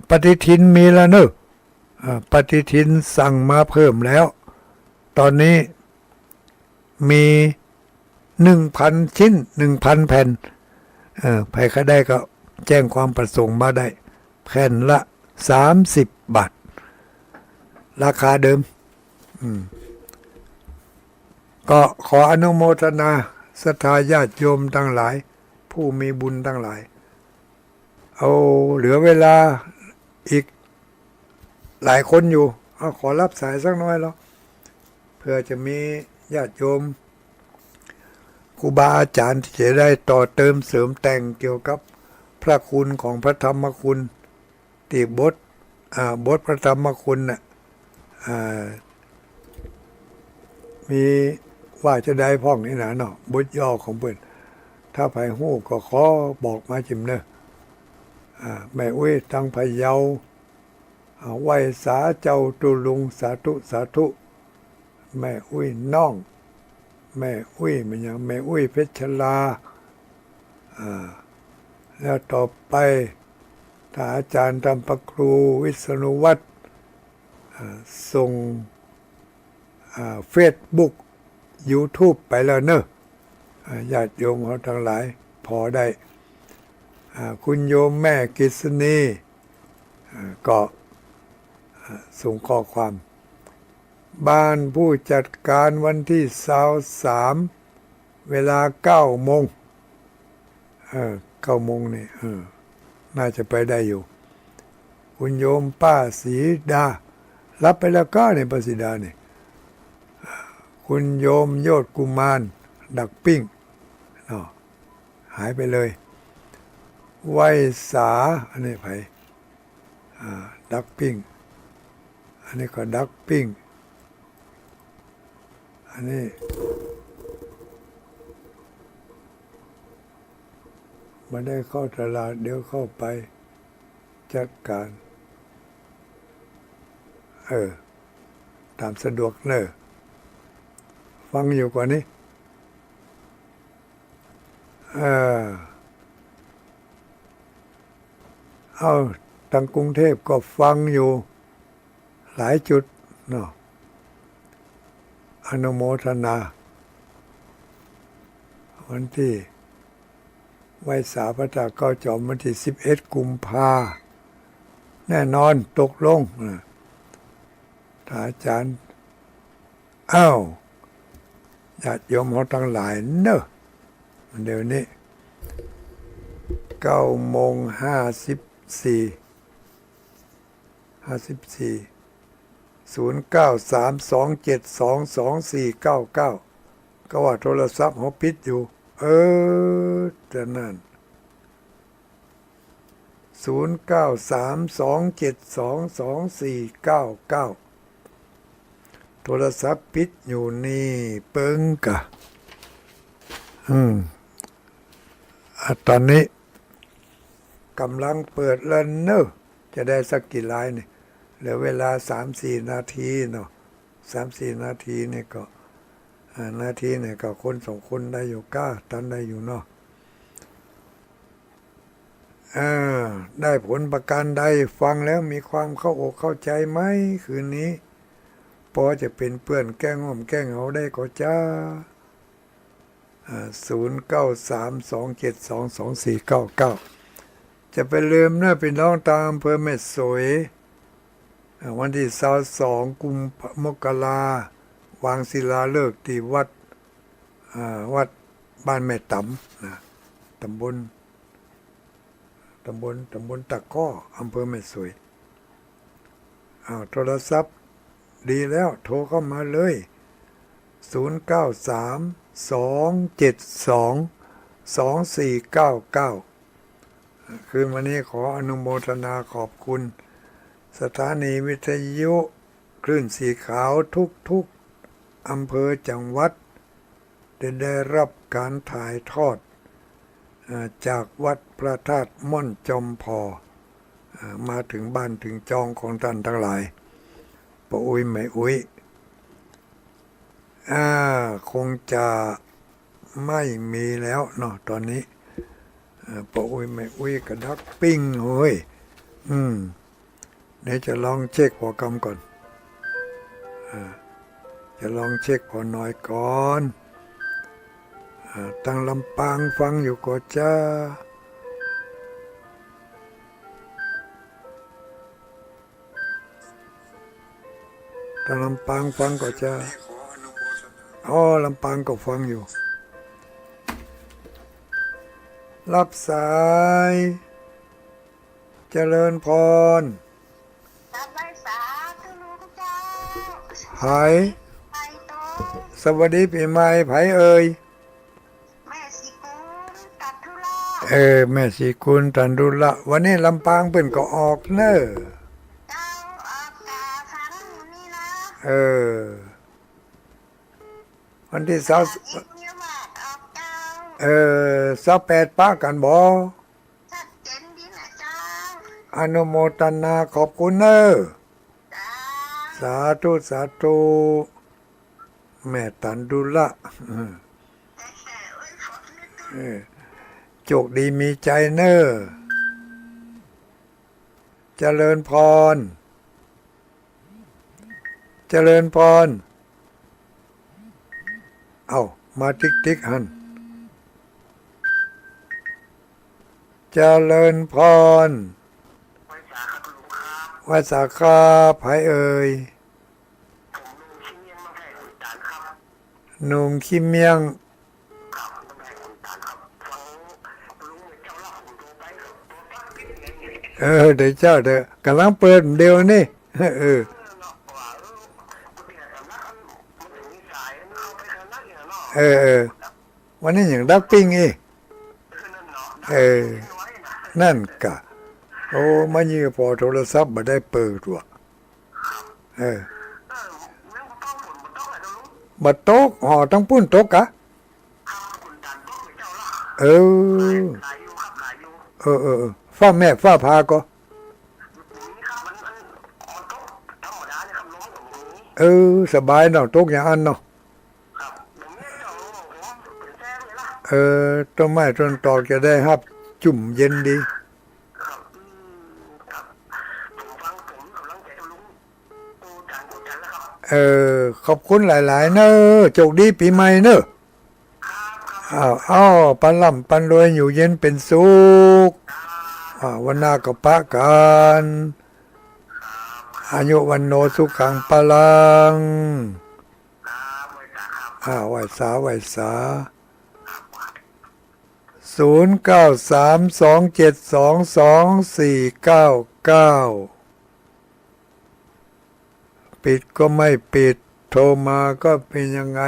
ปฏิทินมีแล้วเนอะปฏิทินสั่งมาเพิ่มแล้วตอนนี้มี 1,000 ชิ้น 1,000 แผ่นใครก็ได้ก็แจ้งความประสงค์มาได้แผ่นละ30 บาทราคาเดิมก็ขออนุโมทนาศรัทธาญาติโยมทั้งหลายผู้มีบุญทั้งหลายเอาเหลือเวลาอีกหลายคนอยู่ขอรับสายสักน้อยแล้วเพื่อจะมีญาติโยมครูบาอาจารย์ที่จะได้ต่อเติมเสริมแต่งเกี่ยวกับพระคุณของพระธรรมคุณที่บทพระธรรมคุณน่ะมีว่าจะได้พ่องนี่นะเนาะบทย่อของเพิ่นถ้าไผฮู้ก็ขอบอกมาจิมเนอะแม่อุ้ยทางพะเยาไหว้สาเจ้าตุลุงสาธุแม่อุ้ยน้องแม่อุ้ยมันยังแม่อุ้ยเพชรลาแล้วต่อไปถ้าอาจารย์ทำพระครูวิษณุวัฒน์ส่งFacebook YouTube ไปแล้วเนอะญาติโยมเขาทั้งหลายพอได้คุณโยมแม่กฤษณีก็ส่งข้อความบ้านผู้จัดการวันที่23เวลา9 โมง9 โมงนี่น่าจะไปได้อยู่คุณโยมป้าศรีดารับไปแล้วก็เนี่ยป้าศรีดาเนี่ยคุณโยมโยศกุมารดักปิ้งหายไปเลยไว้สาอันนี้ไปดักปิ้งอันนี้ก็ดักปิ้งอันนี้มาได้เข้าตลาดเดี๋ยวเข้าไปจัดการ ตามสะดวกเนอะฟังอยู่กว่านี้เอาทางกรุงเทพก็ฟังอยู่หลายจุดเนาะอนุโมทนาวันที่ไหว้สาพระตาเก้าจอมวันที่11 กุมภาแน่นอนตกลงถ้าอาจารย์ญาติโยมเขาทั้งหลายเนอะเดี๋ยวนี้9:54 0932722499ก็ว่าโทรศัพท์เขาปิดอยู่แต่นั่น0932722499โทรศัพท์ปิดอยู่นี่เปิงกะตอนนี้กำลังเปิดแล้วเนอะจะได้สักกี่ลายเนี่ยเหลือเวลา 3-4 นาทีเนาะ 3-4 นาทีเนี่ยก็นาทีเนี่ยก็คนสองคนได้อยู่ตันได้อยู่เนาะได้ผลประการใดฟังแล้วมีความเข้าอกเข้าใจไหมคืนนี้พอจะเป็นเพื่อนแก้งอมแก้งเอาได้ก็จ้า0932722499จะไปลืมนะพี่น้องตามอำเภอแม่สวยวันที่22 กุมภาพันธ์มกราวางศิลาฤกษ์ที่วัดบ้านแม่ตำนะตำบลตะก้ออำเภอแม่สวยโทรศัพท์ดีแล้วโทรเข้ามาเลย0932722499คืนวันนี้ขออนุโมทนาขอบคุณสถานีวิทยุคลื่นสีขาวทุกอำเภอจังหวัดได้รับการถ่ายทอดจากวัดพระธาตุม่อนจอมพอมาถึงบ้านถึงจองของท่านทั้งหลายป้าอุ้ยแม่อุ้ยคงจะไม่มีแล้วเนาะตอนนี้ป้าอุ้ยแม่อุ้ยกระดักปิ้งเฮ้ยเดี๋ยวจะลองเช็คพอกรรมก่อนจะลองเช็คพอน้อยก่อนตั้งลำปางฟังอยู่ก็จ้าตั้งลำปางฟังก็จ้าลำปางก็ฟังอยู่รับสายเจริญพรไผสวัสดีปีใหม่ไผเอ่ยแม่สีกุลตันดุละแม่สีกุลตันดุละวันนี้ลำปางเพิ่นก็ออกเนอะเจ้าออกกาฟังนี่นะวันที่28ป้ากันบ่ชัดเจนดีนะเจ้าอนุโมทนาขอบคุณเนอะสาธุแม่ตันดุละโชคดีมีใจเนอะเจริญพรเอามาติ๊กหันเจริญพรวาสาขาไผเอ่ยหนุ่มขี้เมียงเดี๋ยวเจ้าเดี๋ยวกำลังเปิดเดี๋ยวนี่วันนี้อย่างดักปิ้งอีนั่นกะมันยี่พอโทรศัพท์มาได้เปิดว่ะบัดโต๊ะห่อตั้งปุ้นโต๊ะกะฟ้าแม่ฟ้าพาก็ สบายเนาะตกอย่างอันเนาะ ครับผมเนี่ยเจ้าหัวเป็นแซ่เลยล่ะต้นไม้ต้นตอกจะได้รับจุ่มเย็นดี ครับครับผมฟังผมกำลังใจลุงตูจันแล้วครับขอบคุณหลายๆเนอะโชคดีปีใหม่เนอะอ้าวปันล่ำปันรวยอยู่เย็นเป็นสุขวันหน้าก็ปะกันอายุวันโนสุขังพลังไหวสา0932722499ปิดก็ไม่ปิดโทรมาก็เป็นยังไง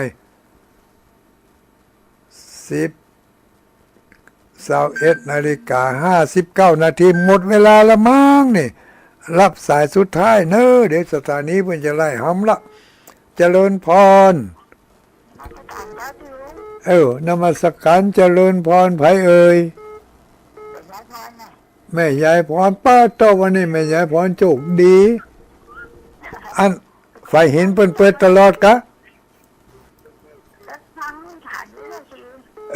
21:59 นาทีหมดเวลาละมั้งนี่รับสายสุดท้ายเนอะเดี๋ยวสถานีเพิ่นจะไล่หำละเจริญพรนมัสการเจริญพรไผเอ่ยแม่ยายพรป้าโตวันนี้แม่ยายพรโชคดีอันไฟเห็นเปิ้นเปิดตลอดกะ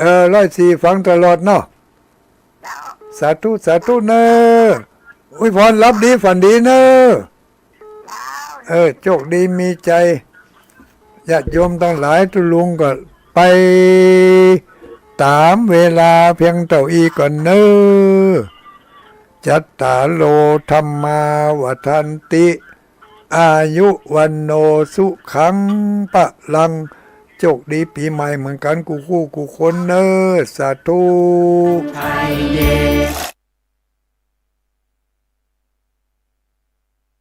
104ฟังตลอดเนาะสาธุเนอะอุ้ยพรรับดีฝันดีเนอะโชคดีมีใจญาติโยมทั้งหลายทุลุงก็ไปตามเวลาเพียงเท่าอีก่อนเนอะจัตตาโลธรรมาวัฏันติอายุวันโนสุขังปะลังโชคดีปีใหม่เหมือนกันกูคนเนอะสาธุ